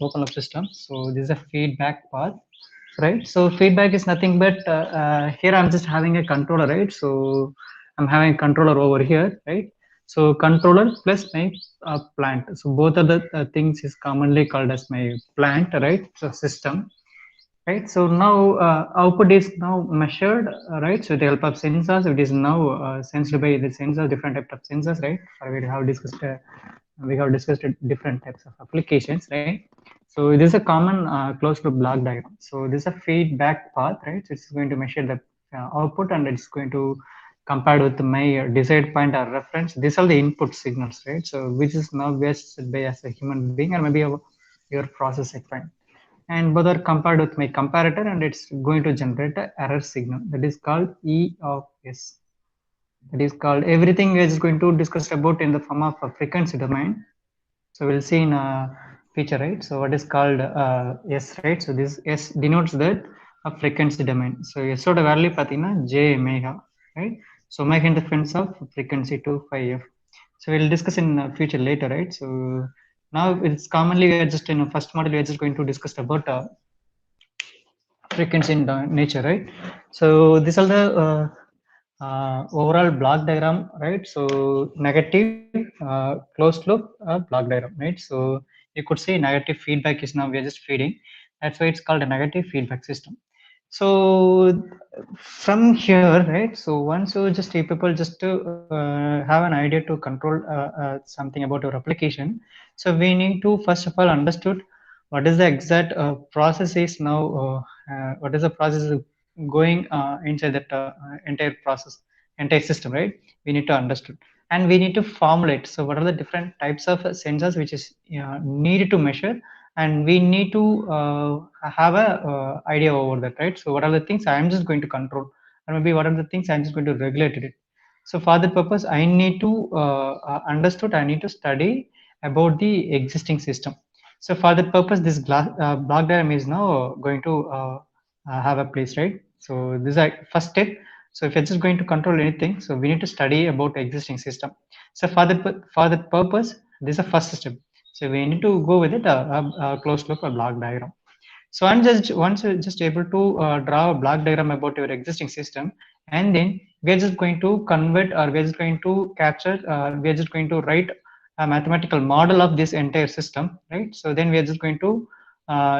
open loop system. So this is a feedback path, right? So feedback is nothing but here I'm just having a controller, right? So I'm having a controller over here, right? So controller plus my plant. So both of the things is commonly called as my plant, right? So system, right? So now output is now measured, right? So with the help of sensors, it is now sensed by the sensors, different types of sensors, right? We have discussed different types of applications, right? So this is a common closed loop block diagram. So this is a feedback path, right? So it's going to measure the output and it's going to compared with my desired point or reference. These are the input signals, right? So which is now guessed by as a human being or maybe your process equipment, and both are compared with my comparator and it's going to generate a error signal that is called E of S. That is called everything we are just going to discuss about in the form of a frequency domain. So we'll see in a feature, right? So what is called S, right? So this S denotes that a frequency domain. So S oda value pathina J omega, right? So omega in the sense of frequency to 5f. So we'll discuss in future later, right? So now it's commonly we are just in a first model we are just going to discuss about frequency in nature, right? So these are the overall block diagram, right? So negative closed loop block diagram, right? So you could say negative feedback is now we are just feeding, that's why it's called a negative feedback system. So from here, right, so once you just people just to have an idea to control something about your application, so we need to first of all understood what is the exact process is now what is the process going inside that entire process, entire system, right? We need to understood and we need to formulate. So what are the different types of sensors which is needed to measure, and we need to have a idea over that, right? So what are the things I am just going to control, or maybe what are the things I'm just going to regulate it. So for that purpose I need to understood, I need to study about the existing system. So for that purpose this block diagram is now going to have a place, right? So this is a first step. So if you're just going to control anything, so we need to study about existing system. So for that purpose this is the first step. So we need to go with it closed loop block diagram. So once you're just able to draw a block diagram about your existing system, and then we're just going to convert, or we're just going to capture, we're just going to write a mathematical model of this entire system, right? So then we are just going to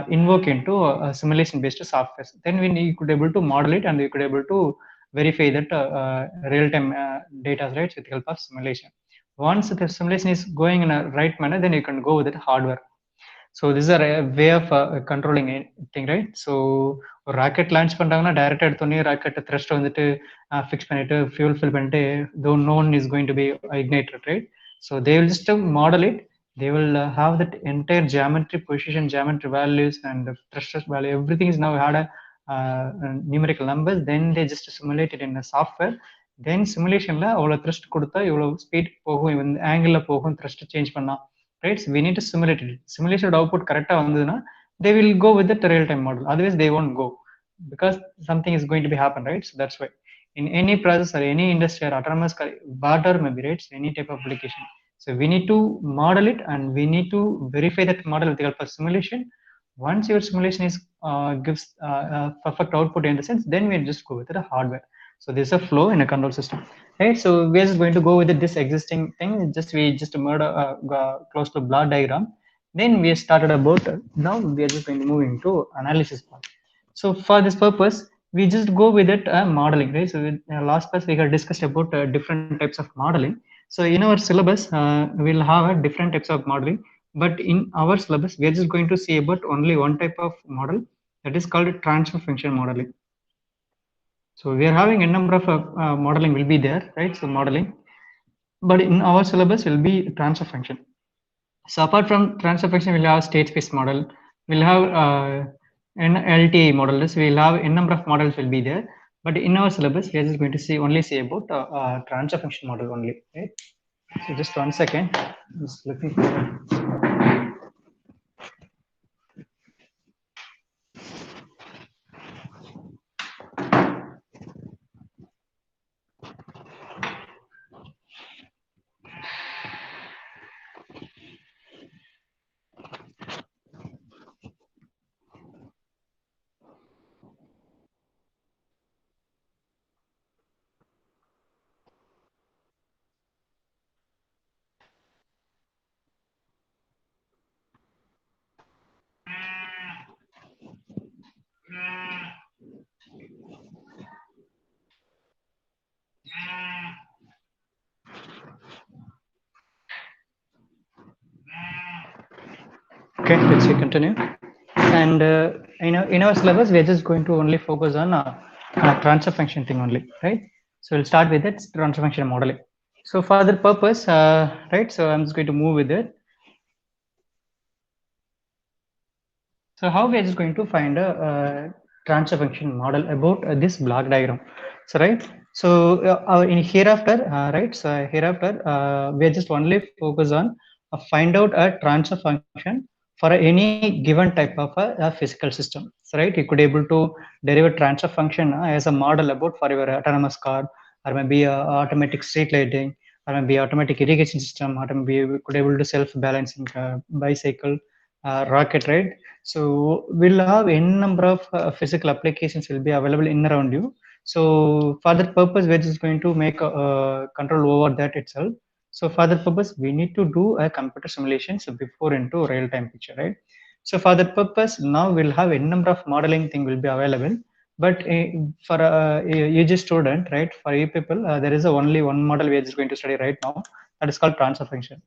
invoke into a simulation based software. Then you could able to model it and you could able to verify that real time data, right, with the help of simulation. Once the simulation is going in a right manner, then you can go with it hardware. So this is a way of controlling anything, right? So rocket launch பண்றாங்கன்னா directly எடுத்தோடனே rocket thrust வந்துட்டு fix பண்ணிட்டு fuel fill பண்ணிட்டு though no one is going to be ignited, right? So they will just model it. They will have that entire geometry position, geometry values, and the thrust value. Everything is now had a numerical numbers. Then they just simulate it in a software. Then simulationல அவ்வளோ thrust கொடுத்தா இவ்வளோ speed போகும், இந்த angle போகும், thrust change பண்ணா, right? So we need to simulate it. Simulation output correct vanduna, they will go with the real time model, otherwise they won't go, because something is going to be happen, right? So that's why in any process or any industry or autonomous whatever maybe, right? So any type of application, so we need to model it and we need to verify that model with the help of simulation. Once your simulation is gives perfect output in the sense, then we just go with the hardware. So there's a flow in a control system, right? So we're just going to go with this existing thing. Just we just murder close to block diagram. Then we started about now we are just going to move into analysis part. So for this purpose, we just go with it modeling, right? So with, last class we had discussed about different types of modeling. So in our syllabus, we'll have different types of modeling, but in our syllabus we are just going to see about only one type of model, that is called transfer function modeling. So we are having a number of modeling will be there, right? So modeling, but in our syllabus will be transfer function. So apart from transfer function, we'll have state space model, we'll have an LTI models, we'll have a number of models will be there. But in our syllabus, we are just going to see only say about transfer function model only, right? So just 1 second, just looking for Okay, let's continue. And in our syllabus, we are just going to only focus on transfer function thing only, right? So we'll start with that transfer function modeling. So for the purpose, right? So I'm just going to move with it. So how we are just going to find a transfer function model about this block diagram. So right. So in hereafter, right. So hereafter, we are just only focus on find out a transfer function for any given type of a physical system. So right, you could able to derive a transfer function as a model about for your autonomous car, or maybe automatic street lighting, or maybe automatic irrigation system, or maybe you could able to self balancing bicycle, rocket, right? So we'll have n number of physical applications will be available in around you. So for that purpose, we're just going to make a control over that itself. So for that purpose, we need to do a computer simulation so before into real time picture, right? So for that purpose, now we'll have a number of modeling thing will be available. But for a UG student, right? For you people, there is only one model we are just going to study right now. That is called transfer function,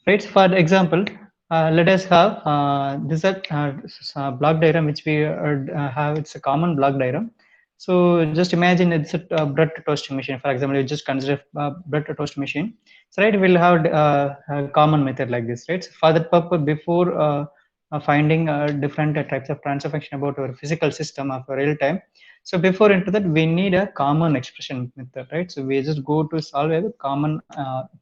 right? For example, let us have this block diagram which we have. It's a common block diagram. So just imagine it's a bread toasting machine. For example, you just consider bread toast machine. So right, we'll have a common method like this, right? So for that purpose, before finding different types of transfer function about our physical system of real time. So before into that, we need a common expression method, right? So we just go to solve a common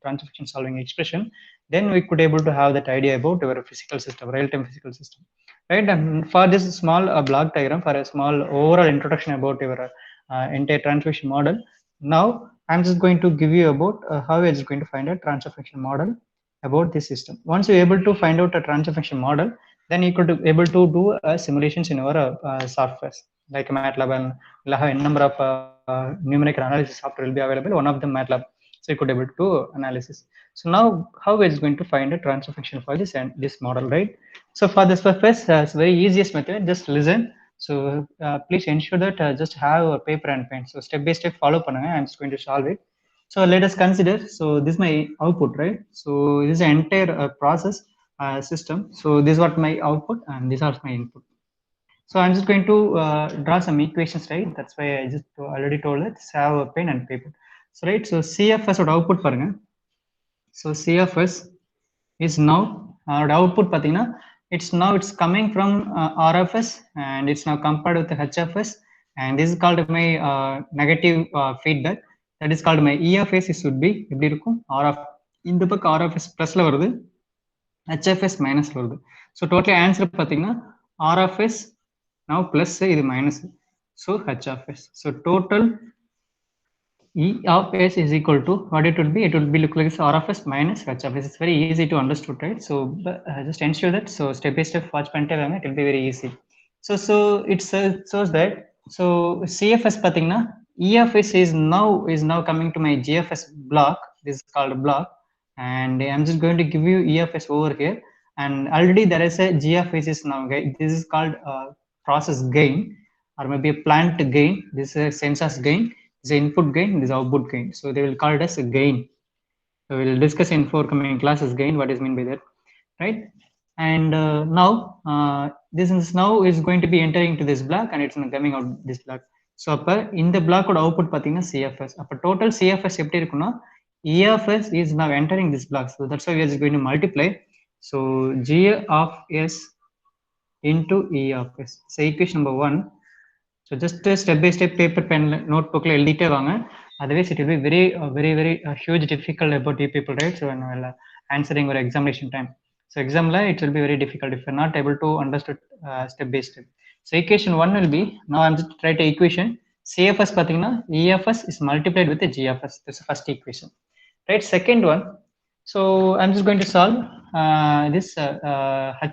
transfer function solving expression, then we could able to have that idea about our physical system, real-time physical system, right? And for this small block diagram, for a small overall introduction about your entire transfer function model, now I'm just going to give you about how we're just going to find a transfer function model about this system. Once you're able to find out a transfer function model, then you could be able to do simulations in our software like MATLAB, and we'll have a number of numerical analysis software will be available. One of them MATLAB, so you could able to analysis. So now how is going to find a transfer function for this and this model, right? So for this purpose, it's very easiest method. Just listen. So please ensure that just have a paper and pen. So step by step follow பண்ணுங்க. I'm just going to solve it. So let us consider. So this is my output, right? So this is an entire process system. So this is what my output and these are my input. So I'm just going to draw some equations, right? That's why I just already told it. Have a pen and paper. So right. So CFS or output பாருங்க. So CFS is now our output pathina, it's coming from RFS and it's now compared with the HFS, and this is called my negative feedback. That is called my EFS. It should be எப்படி இருக்கும் RF இந்த பக்கம் RFS பிளஸ்ல வருது, HFS மைனஸ்ல வருது. So total answer பார்த்தீங்கன்னா RFS now plus இது minus, so HFS. So total E of S is equal to what it would be? It would be look like this R of S minus H of S. It's very easy to understood, right? So just ensure that. So step by step watch பண்ணிட்டே வாங்க. It will be very easy. So it shows that. So CFS pathina EFS is now coming to my GFS block. This is called block, and I'm just going to give you EFS over here. And already there is a GFS is now. This is called process gain, or maybe a plant gain. This is a sensors gain. This is input gain, this is output gain. So they will call it as a gain. So we'll discuss in forthcoming classes gain, what is meant by that, right? And now this is now is going to be entering to this block and it's coming out this block. So in the block of output pathina CFS. Total CFS எப்படி இருக்குன்னா EFS is now entering this block. So that's why we are just going to multiply. So G of S into E of S. So equation number 1. So just step by step paper pen notebook எழுதிட்டே வாங்க. Otherwise it will be very huge difficult about you people, right? So when answering your examination time, so exam la it will be very difficult if you're not able to understand step by step. So equation 1 will be, now I'm just write a equation. CFS pathina EFS is multiplied with the GFS. That's the first equation, right? Second one, so I'm just going to solve this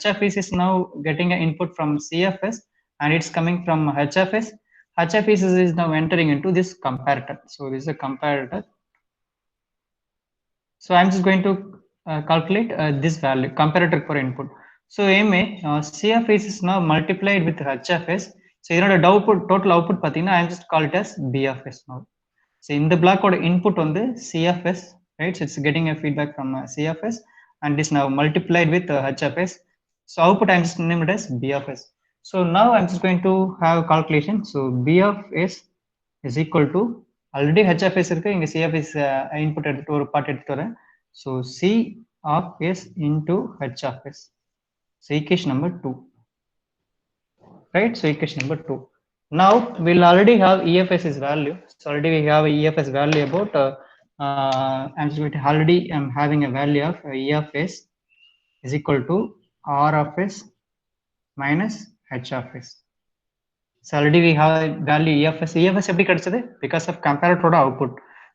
HFS is now getting an input from CFS and it's coming from HFS. HFS is now entering into this comparator. So this is a comparator. So I'm just going to calculate this value, comparator for input. So CFS is now multiplied with HFS. So you know the output, total output pathina, I'm just call it as BFS now. So in the block or input on the CFS, right? So it's getting a feedback from CFS and is now multiplied with HFS. So output I'm just named as B of S. So now I'm just going to have a calculation. So B of S is equal to already H of S இருக்கு இங்க C of S input எடுத்து ஒரு part எடுத்து வரேன். So C of S into H of S. So equation number 2. Right? So equation number 2. Now we'll already have EFS's value. So already we have a EFS value about I'm just going to already I'm having a value of E of S is equal to R of S minus H of S. So already we have a value EFS. EFS எப்படி கிடைச்சது? Because of comparator output.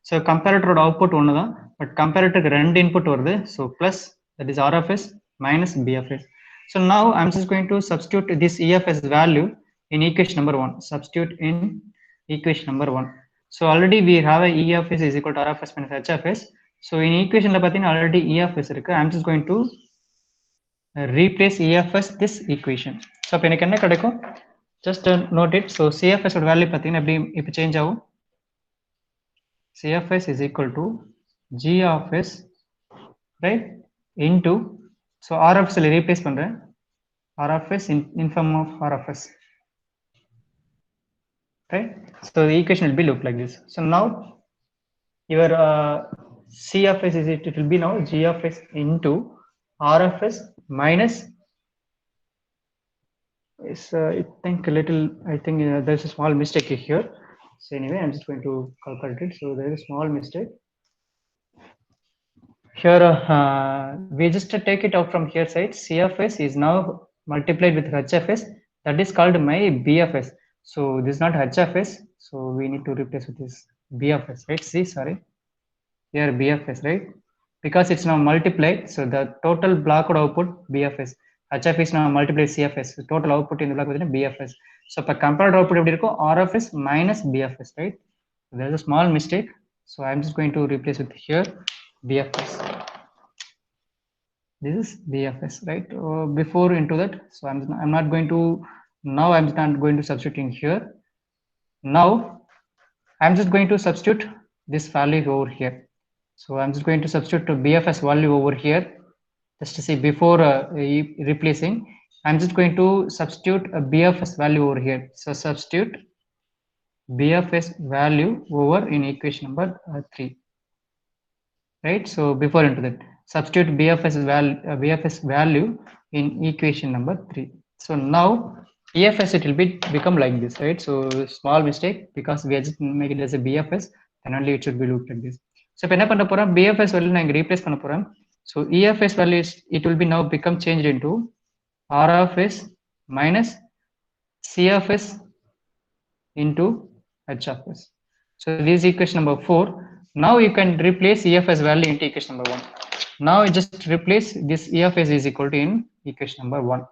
So comparator output ஒன்று தான், but comparator ரெண்டு input வருது. So plus that is R of S minus B of S. So now I'm just going to substitute this EFS value in equation number 1. Substitute in equation number 1. So already we have a E of S is equal to R of S minus H of S. So in equation ல பார்த்தீங்கன்னா already E of S இருக்கு. I'm just going to replace EFS this equation. So அப்ப எனக்கு என்ன கிடைக்கும்? Just note it. So CFS ஓட value பார்த்தீங்கன்னா எப்படி இப்போ சேஞ்ச் ஆகும்? CFS is equal to G of S, right, into so R of S replace பண்றேன், R of S in form of R of S, right? So the equation will be look like this. So now your C of S is it will be now G of S into R of S minus is I think a little there's a small mistake here. So anyway, I'm just going to calculate it. So there is a small mistake here. We just take it out from here side. C of S is now multiplied with H of S. That is called my B of S. So this is not H of S. So we need to replace with this B of S, right? See, sorry, here B of S, right? Because it's now multiplied. So the total block output B of S. H of S now multiplied C of S. So total output in the block within B of S. So per compared output R of S minus B of S, right? So there's a small mistake. So I'm just going to replace with here B of S. This is B of S, right? Before into that, so I'm not going to now. I'm not going to substitute in here. Now I'm just going to substitute this value over here. So I'm just going to substitute to BFS value over here. Just to see before replacing, I'm just going to substitute a BFS value over here. So substitute BFS value over in equation number 3. Right? So before into that, substitute BFS value in equation number 3. So now EFS it will become like this, right? So small mistake because we are just make it as a BFS, and only it should be looked like this. So if என்ன பண்ண போறோம், BFS value நான் replace பண்ண போறோம். So EFS value it will be now become changed into R of S minus C of S into H of S. So this is equation number 4. Now you can replace EFS value into equation number 1. Now just replace this EFS is equal to in equation number 1.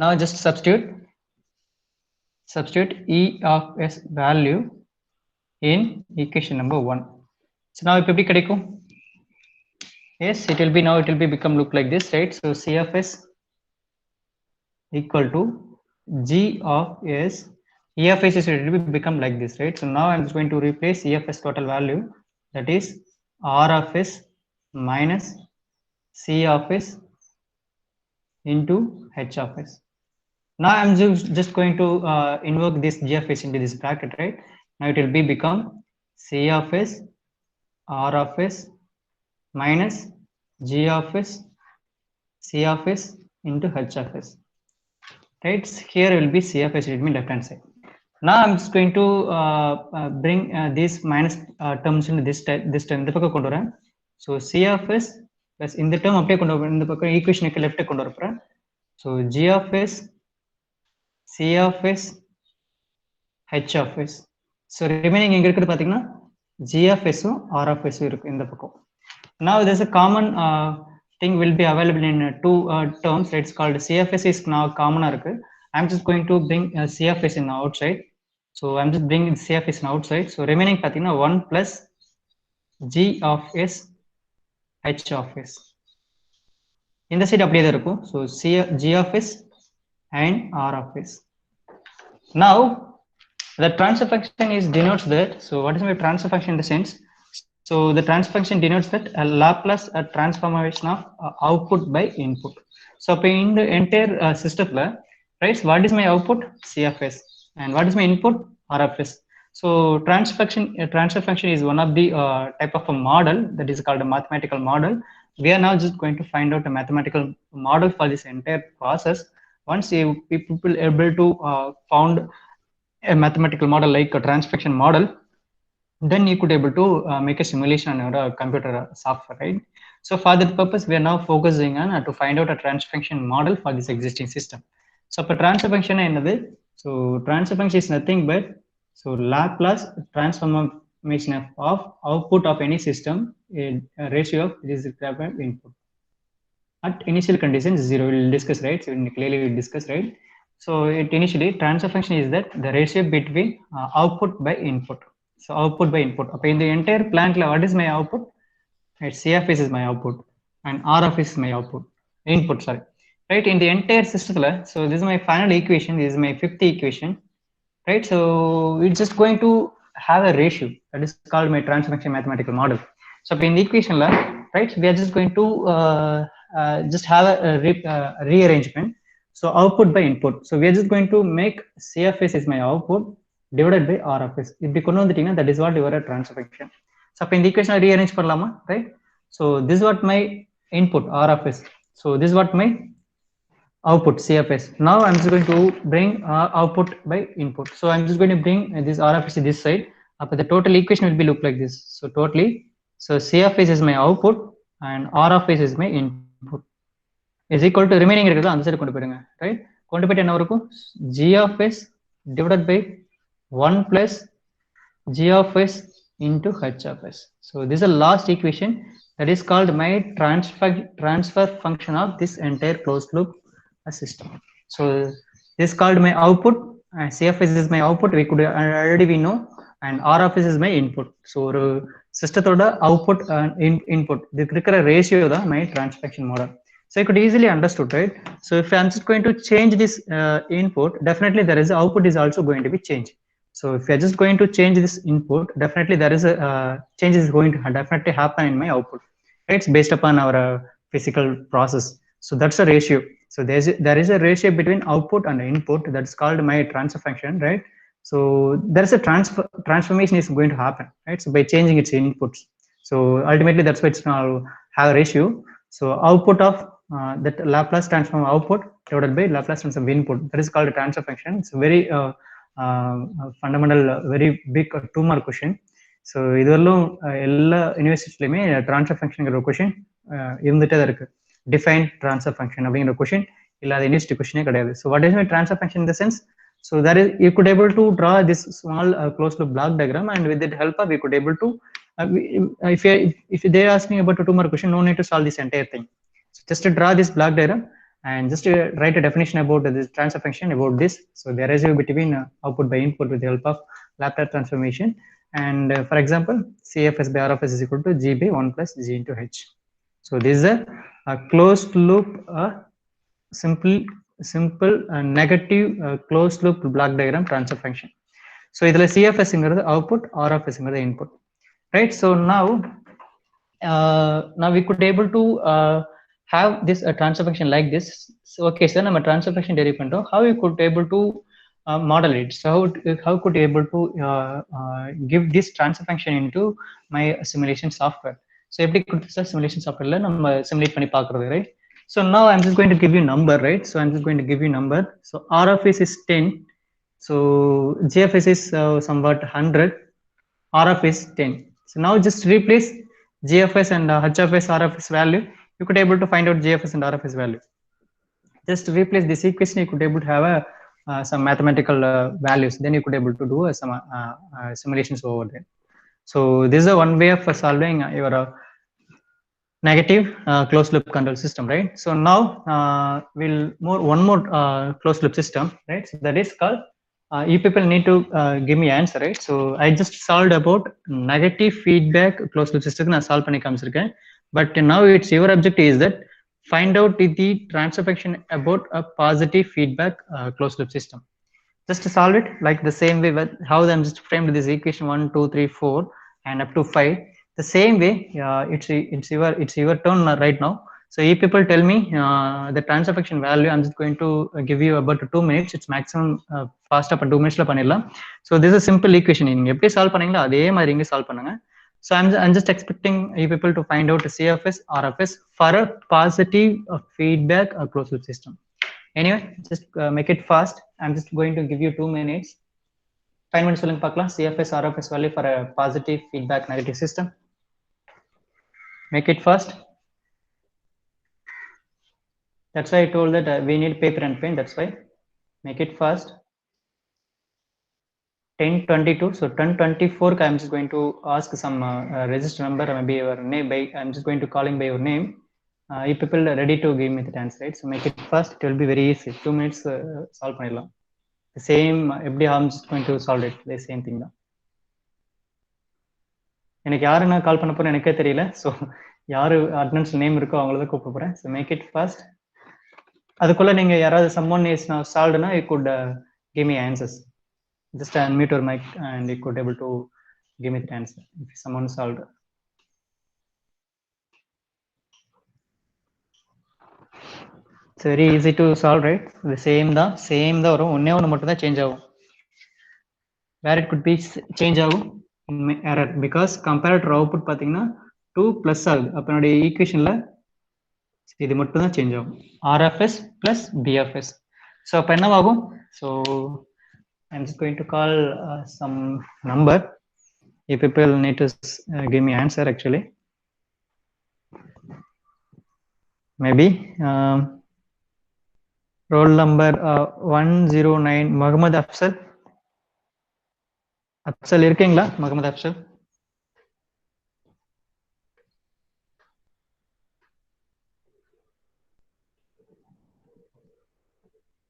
Now just substitute E of S value in equation number 1. So now எப்படி கிடைக்கும்? Yes, it will be now it will be become look like this, right? So C of S equal to G of S. E of S is it will become like this, right? So now I'm just going to replace E of S total value, that is R of S minus C of S into H of S. Now I'm just going to invoke this G of S into this bracket, right? Now it will be become C of S R of S minus G of S C of S into H of S, right? Here will be C of S, it will be left hand side. Now I'm just going to bring these minus terms into this term இந்த பக்கம் கொண்டு வரேன். So C of S plus இந்த term அப்படியே கொண்டு வரேன், இந்த பக்கம் ஈக்குவேஷனுக்கு லெஃப்ட் கொண்டு வரேன். So G of S C of S H of S. So remaining எங்க இருக்குது பாத்தீங்கன்னா G of S R of S இருக்கு இந்த பக்கம். Now there's a common thing will be available in two terms. It's called CFS is now common இருக்கு. I'm just going to bring CFS in outside. So I'm just bringing CFS in outside. So remaining பாத்தீங்கன்னா 1 plus G of S H of S. இந்த side அப்படியே தான் இருக்கும். So G of S and R of S. Now the transfer function is denotes that. So what is my transfer function in the sense? So the transfer function denotes that a Laplace transformation of output by input. So in the entire system, right? So what is my output? CFS, and what is my input? RFS. So transfer function is one of the type of a model that is called a mathematical model. We are now just going to find out a mathematical model for this entire process. Once you people able to found a mathematical model like a transfer function model, then you could able to make a simulation on your computer software, right? So for that purpose, we are now focusing on to find out a transfer function model for this existing system. So for transfer function என்னது? So transfer function is nothing but so Laplace transformation of output of any system in a ratio of this input at initial conditions 0. We will discuss, right? So clearly we will discuss, right? So it initially transfer function is that the ratio between output by input. So output by input. Okay, in the entire plant, what is my output? Right, CFS is my output and RFS is my output. Input, sorry. Right, in the entire system, so this is my final equation. This is my fifth equation. Right, so it's just going to have a ratio that is called my transfer function mathematical model. So in the equation, right, we are just going to just have a rearrangement. So output by input. So we are just going to make CFS is my output divided by RFS. If you know that is what your transfer function. So in the equation rearrange parlama, right? So this is what my input RFS. So this is what my output CFS. Now I'm just going to bring output by input. So I'm just going to bring this RFS this side. But the total equation will be look like this. So totally, so CFS is my output and RFS is my input. Is equal to remaining இருக்குதா அந்த side கொண்டு போயிடுங்க, right? கொண்டு போயிட்டு என்ன இருக்கும்? G of s divided by 1 plus G of s into H of s. So this is the last equation that is called my transfer function of this entire closed loop system. So this is called my output and CFS is my output. We could already we know, and RFS is my input. So system output and input the ratio the my transfer function model. So I could easily understood, right? So if I'm just going to change this input, definitely there is a output is also going to be changed. So if you're just going to change this input, definitely there is a change is going to definitely happen in my output. Right? It's based upon our physical process. So that's a ratio. So there is a ratio between output and input that's called my transfer function, right? So there is a transformation is going to happen, right? So by changing its inputs. So ultimately that's why it's now have a ratio. So output of that Laplace transform output divided by Laplace transform input. That is called a transfer function. It's very fundamental, very big 2 mark question. So இதுவரையிலும் எல்லா யூனிவர்சிட்டிலையுமே transfer ஃபங்க்ஷனுங்கிற ஒரு question இருந்துகிட்டே தான் இருக்கு. Define transfer function அப்படிங்கிற question இல்லாத university கொஷினே கிடையாது. So what is my transfer function in the sense? So that is you could able to draw this small closed loop block diagram, and with that help we could able to if they ask me about a 2 mark question, no need to solve this entire thing. So just to draw this block diagram and just to write a definition about this transfer function about this. So there is a between output by input with the help of Laplace transformation, and for example CFS by RFS is equal to G by 1 plus G into H. So this is a closed loop simple negative closed loop block diagram transfer function. So idhula CFS ingiradhu output, RFS ingiradhu input, right? So now we could able to have this transfer function like this. So okay, so nama transfer function derive pandrom, how we could able to model it. So how could able to give this transfer function into my simulation software. So eppadi kudutha simulation software la nama simulate panni paakuradhu, right? So now I'm just going to give you number, right? So I'm just going to give you number. So RFS is 10. So GFS is somewhat 100. RFS 10. So now just replace GFS and HFS RFS value. You could able to find out GFS and RFS value. Just replace this equation. You could able to have some mathematical values. Then you could able to do some simulations over there. So this is a one way of solving your negative closed loop control system, right? So now we'll one more closed loop system, right? So that is called you people need to give me answer, right? So I just solved about negative feedback closed loop system. I solve panni kaamichirukken, but now it's your objective is that find out the transfer function about a positive feedback closed loop system. Just to solve it like the same way with how I'm just framed this equation 1 2 3 4 and up to 5. The same way it's your turn right now. So if people tell me the transfer function value, I'm just going to give you about 2 minutes. It's maximum fast up 2 minutes la பண்ணிடலாம். So this is a simple equation. நீங்க எப்படி solve பண்ணீங்களோ அதே மாதிரி இங்க solve பண்ணுங்க. So I'm just expecting you people to find out CFS RFS for a positive feedback closed loop system. Anyway, just make it fast. I'm just going to give you 2 minutes. 5 minutes சொல்லுங்க பார்க்கலாம். CFS RFS value for a positive feedback negative system. Make it fast. That's why I told that we need paper and pen. That's why make it fast. 1022. So 1024. I'm just going to ask some register number, maybe your name. I'm just going to calling by your name. You people are ready to give me the answer, right? So make it fast. It will be very easy. 2 minutes solve பண்ணிடலாம். The same. எப்படி I'm just going to solve it. The same thing தான். எனக்கு யாரு நான் கால் பண்ண போறேன் எனக்கே தெரியல. ஸோ யாரு அட்டெண்டன்ஸ் நேம் இருக்கோ அவங்கள தான் கூப்பிட போறேன். So make it fast. அதுக்குள்ள நீங்க யாராவது someone is now solved na, you could give me answers. Just unmute your mic and you could able to give me the answer if someone solved. It's very easy to solve, right? The same தான் வரும். ஒண்ணே ஒன்று மட்டும் தான் change ஆகும். Where it could be change ஆகும் error because comparator output பாத்தீங்கன்னா 2 plus ஆகுது. அப்ப என்னுடைய ஈக்குவேஷன்ல இது மட்டும் தான் சேஞ்ச் ஆகும். RFS plus BFS. So அப்ப என்னவாகும்? So I'm just going to call some number. You people need to give me answer actually. Maybe roll number 109 Muhammad Afsal. Afsal இருக்கீங்களா? Muhammad Afsal.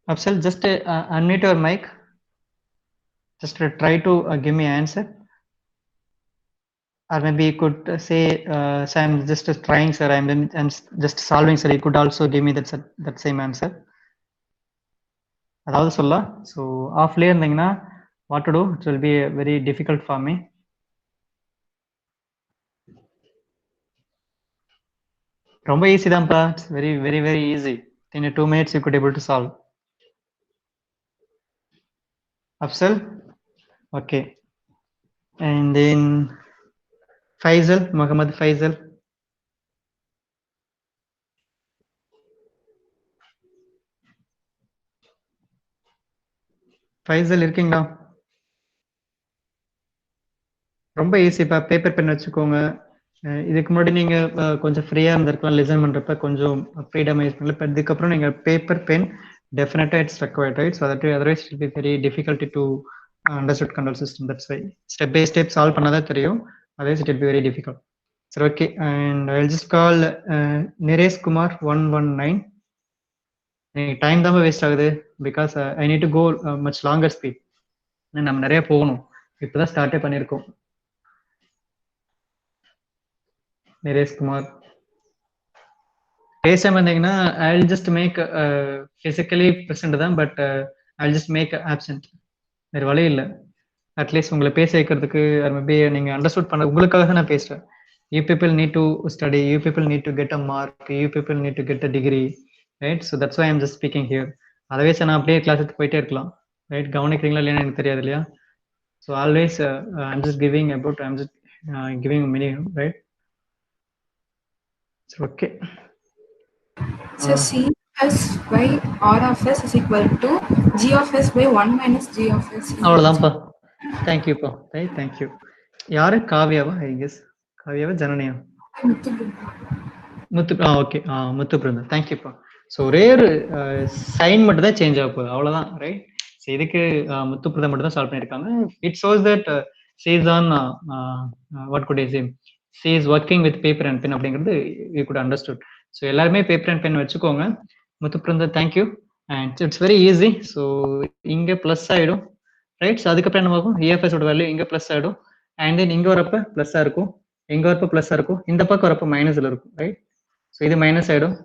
Afsal, just unmute your mic. Just try to give me answer. Or maybe you could say, so I'm just trying, sir. I'm just solving, sir. You could also give me that same answer. அதாவது சொல்லலாம். So ஆஃப்லேயே இருந்தீங்கன்னா what to do, it will be very difficult for me. ரொம்ப easy தான்ப்பா. It's very very very easy. In 2 minutes you could able to solve. Afsal, okay. And then Faisal, Muhammad Faisal. Faisal இருக்கீங்களா? ரொம்ப ஈஸிப்பா. Paper pen வச்சுக்கோங்க. இதுக்கு முன்னாடி நீங்க கொஞ்சம் ஃப்ரீயா இருந்திருக்கலாம் லிசன் பண்றப்ப, கொஞ்சம் ஃப்ரீடம் யூஸ் பண்ணல. பட் இதுக்கப்புறம் நீங்க paper pen definitely it's required, right? So that otherwise it be very difficult to understand control system. That's why step by step solve பண்ணாதான் தெரியும். அதர்வைஸ் இட் வில் பி வெரி டிஃபிகல்ட். சரி, okay. And I will just call Niresh Kumar 119. எனக்கு time தான் waste ஆகுது because I need to go much longer speed. நம்ம நிறைய போகணும். இப்போதான் ஸ்டார்டே பண்ணியிருக்கோம். நிரேஷ் குமார் பேசாம இருந்தீங்கன்னா I will just make physically present தான், but I will just make absent. வேறு வழி இல்லை. அட்லீஸ்ட் உங்களை பேச வைக்கிறதுக்கு மேபி நீங்கள் அண்டர்ஸ்டாண்ட் பண்ண உங்களுக்காக தான் நான் பேசுகிறேன். You people need to study, you people need to get a mark, you people need to get a degree, right? So that's why I'm just speaking here. அதவே நான் அப்படியே கிளாஸ் எடுத்து போயிட்டே இருக்கலாம், ரைட்? கவனிக்கிறீங்களா இல்லையா எனக்கு தெரியாது இல்லையா? So always I'm just giving about, I'm just giving minimum, right? Okay. So CFS by R of S is equal to G of S by 1 minus G of S. அவ்வளோதான்ப்பா. தேங்க்யூப்பா. Thank you. யாரு? காவியாவா? I guess காவியாவா ஜனனியா? Muthu. Okay. Muthu Brinda. தேங்க்யூப்பா. So ஒரே ஒரு sign மட்டும் தான் சேஞ்ச் ஆக போகுது, அவ்வளோதான், ரைட்? ஸோ இதுக்கு முத்து பிருந்தா மட்டும் தான் சால்வ் பண்ணியிருக்காங்க. It shows that she is on what could I say, she is working with paper and pen அப்படிங்கிறது you could understood. ஸோ எல்லாருமே பேப்பர் அண்ட் பென் வச்சுக்கோங்க. Muthu Brinda, thank you. And it's very easy. So இங்கே plus ஆகிடும், right? So அதுக்கப்புறம் என்ன ஆகும், இஎஃப்எஸோட value இங்கே ப்ளஸ் ஆகிடும். அண்ட் தென் இங்கே வரப்போ ப்ளஸ்ஸாக இருக்கும், இங்கே வரப்போ ப்ளஸ்ஸாக இருக்கும், இந்த பக்கம் வரப்போ மைனஸில் இருக்கும், ரைட்? ஸோ இது மைனஸ் ஆகிடும்,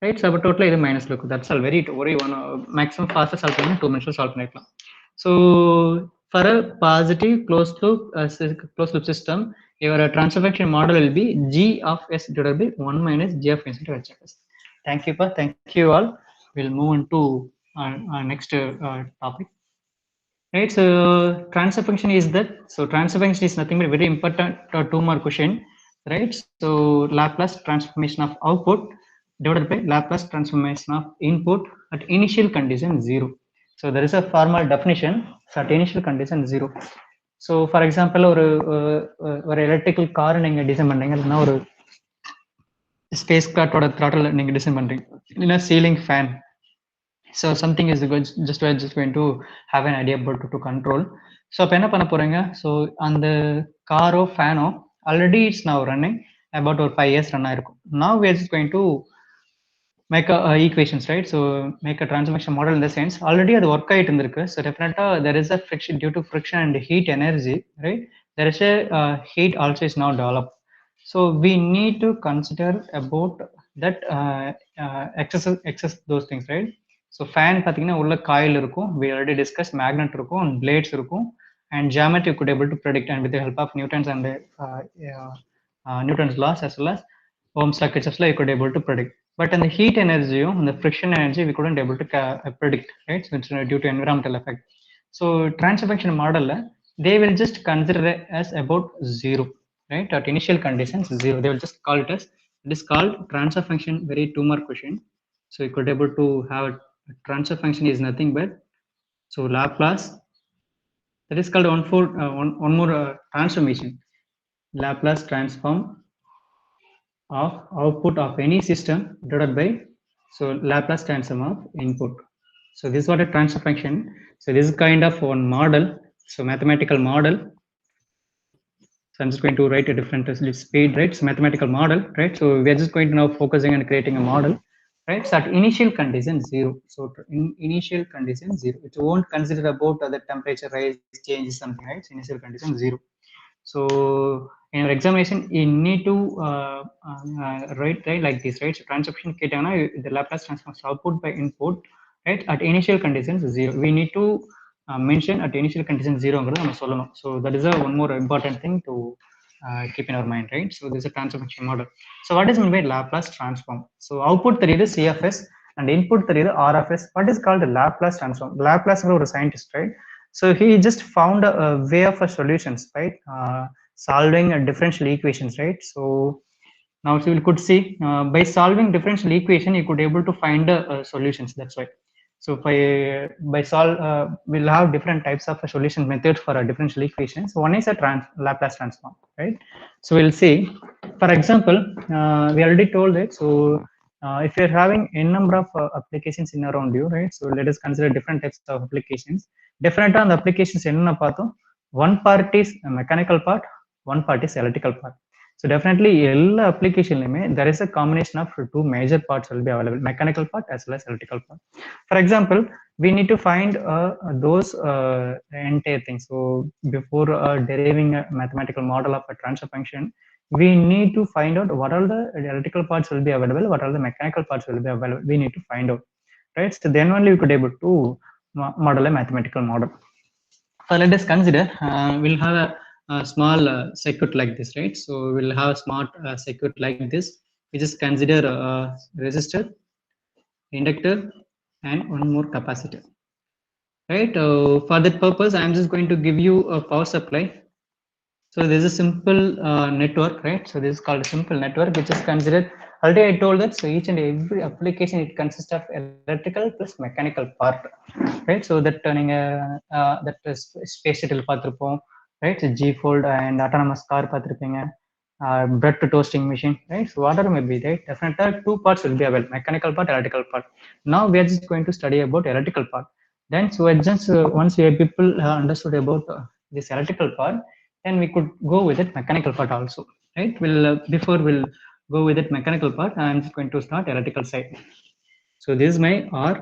ரைட்? ஸோ அப்போ டோட்டலாக இது மைனஸில் இருக்கும். That's all. வெரி ஒரே ஒன் மேக்ஸிமம் ஃபாஸ்ட்டாக சால்வ் பண்ணி 2 minutes சால்வ் பண்ணிக்கலாம். So For a positive closed loop system, your transfer function model will be g of s divided by 1 minus g of s into h of s. Thank you, Pa. Thank you all. We'll move on to our next topic. Right, so transfer function is that. So transfer function is nothing but very important 2 mark question, right? So Laplace transformation of output divided by Laplace transformation of input at initial condition 0. So there is a formal definition at initial condition 0. So for example, ஒரு electrical car நீங்க design பண்றீங்க, இல்லைன்னா ஒரு space கிராஃப்டோட throttle நீங்க design பண்றீங்க, இல்லைன்னா ceiling fan. So something is just going to have an idea about to control. So அப்போ என்ன பண்ண போறீங்க? So அந்த காரோ ஃபேனோ already it's now running about ஒரு 5 years run ஆயிருக்கும். Now we are just going to make a equations, right? So make a transformation model in the sense already அது work ஆயிட்டு இருந்திருக்கு. So definitely there is a friction due to friction and heat energy, right? There is a heat also is now developed. So we need to consider about that excess those things, right? So fan பார்த்தீங்கன்னா உள்ள coil இருக்கும், we already discussed magnet இருக்கும் and blades இருக்கும், and geometry could able to predict, and with the help of Newton's and Newton's laws as well as Ohm's law, Kirchhoff's law, you could able to predict. But in the heat energy and the friction energy, we couldn't able to predict, right? So it's due to environmental effect. So transfer function model, they will just consider it as about 0, right? At initial conditions 0, they will just call it as, it is called transfer function, very 2-mark question. So you could able to have a transfer function is nothing but, so Laplace, that is called one more transformation, Laplace transform of output of any system divided by, so Laplace transform of input. So this is what a transfer function. So this is kind of one model, so mathematical model. So I'm just going to write a different speed, right? So mathematical model, right? So we are just going to now focusing and creating a model, right? So at initial condition 0. So in initial condition 0, it won't consider about the temperature rise, change, something, right? So initial condition 0. So in your examination, you need to write like this, right? So transformation ketana, the Laplace transform output by input, right? At initial conditions 0, we need to mention at initial condition 0. So that is a one more important thing to keep in our mind, right? So this is a transfer function model. So what is meant by Laplace transform? So output தெரியுது C of S and input தெரியுது R of S. What is called Laplace transform? Laplace is a scientist, right? So he just found a way of solutions, right? Solving differential equations, right? So now so you could see by solving differential equation, you could able to find solutions. That's why. So by solve, we'll have different types of solution methods for a differential equation. So one is a Laplace transform, right? So we'll see. For example, we already told it. So if you're having n number of applications in around you, right? So let us consider different types of applications. Different on the applications enna paathom, one part is a mechanical part, one part is electrical part. So definitely எல்லா applicationலயுமே there is a combination of 2 major parts will be available, mechanical part as well as electrical part. For example, we need to find those entire things. So before deriving a mathematical model of a transfer function, we need to find out what all the electrical parts will be available, what all the mechanical parts will be available. We need to find out, right? So then only we could able to model a mathematical model. So let us consider, we'll have a small circuit like this, right? So we'll have a smart circuit like this. We just consider resistor, inductor, and one more capacitor, right? For that purpose, I'm just going to give you a power supply. So this is a simple network, right? So this is called a simple network, which is considered, already I told that, so each and every application, it consists of electrical plus mechanical part, right? So that turning that space shuttle பார்த்திருப்போம், right? So G-fold and autonomous car பார்த்திருப்பீங்க, bread toasting machine, right? So whatever may be, right? Definitely 2 parts will be available, mechanical part, electrical part. Now we are just going to study about electrical part. Then so just once we people understood about this electrical part, then we could go with it mechanical part also, right? Before we'll go with it mechanical part, I'm just going to start electrical side. So this is my R.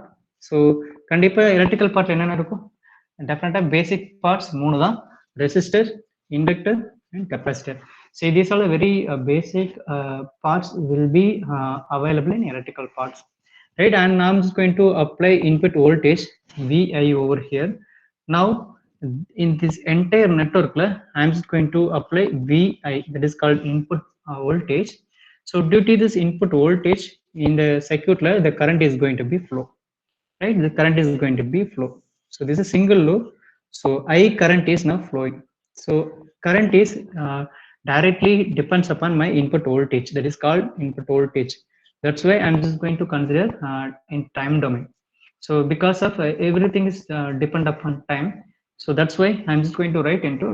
So கண்டிப்பா electrical part என்னென்ன இருக்கும்? Definitely basic parts 3 தான், resistor, inductor and capacitor. See, these are the very basic parts will be available in electrical parts, right? And I'm just going to apply input voltage Vi over here. Now in this entire network I'm just going to apply vi, that is called input voltage. So due to this input voltage in the circuit the current is going to be flow, right? The current is going to be flow. So this is single loop, so I current is now flowing. So current is directly depends upon my input voltage, that is called input voltage. That's why I'm just going to consider in time domain. So because of everything is depend upon time, so that's why I'm just going to write into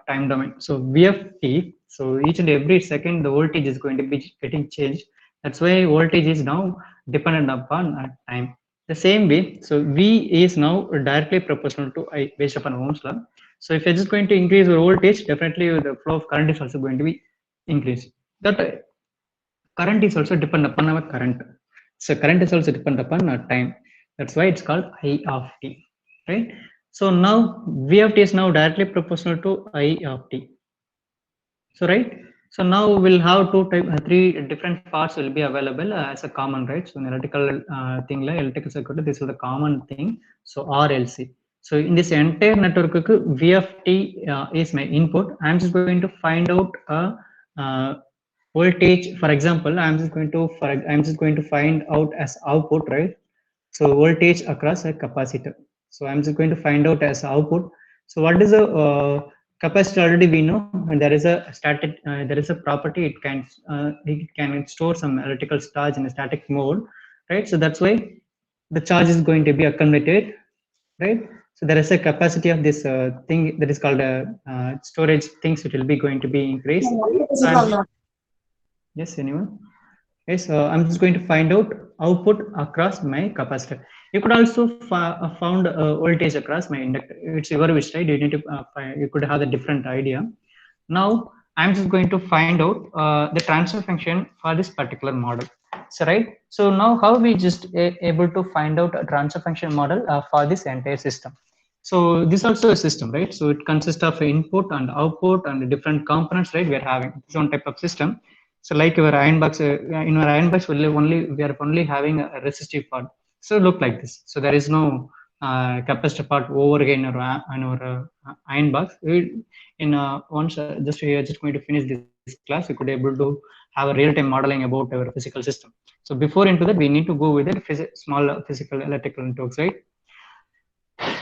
time domain. So vft, so each and every second the voltage is going to be getting changed. That's why voltage is now dependent upon time. The same way, so V is now directly proportional to I based upon Ohm's law. So if you're just going to increase the voltage, definitely the flow of current is also going to be increased. That current is also depend upon our current. So current is also depend upon our time. That's why it's called I of t, right? So now V of t is now directly proportional to I of t. So right. So now we'll have three different parts will be available as a common, right? So in electrical thing like electrical circuit, this is the common thing. So RLC. So in this entire network, VFT is my input. I'm just going to find out a voltage. For example, I'm just going to find out as output, right? So voltage across a capacitor. So I'm just going to find out as output. So what is a capacitor? Already we know, and there is a static. There is a property it can store some electrical charge in a static mode, right? So that's why the charge is going to be accumulated, right? So there is a capacity of this thing that is called a storage things. It will be going to be increased. So yes, anyone? Yes, I'm just going to find out output across my capacitor. You could also found voltage across my inductor. It's your wish, right? You need to you could have a different idea. Now I'm just going to find out the transfer function for this particular model. So right. So now how we just able to find out a transfer function model for this entire system. So this also a system, right? So it consists of input and output and different components, right? We're having this one type of system. So like your iron box, in our iron box, we are only having a resistive part. So look like this. So there is no capacitor part over here in our iron box. In once just we are just going to finish this class, we could able to have a real-time modeling about our physical system. So before into that, we need to go with it small physical electrical networks, right?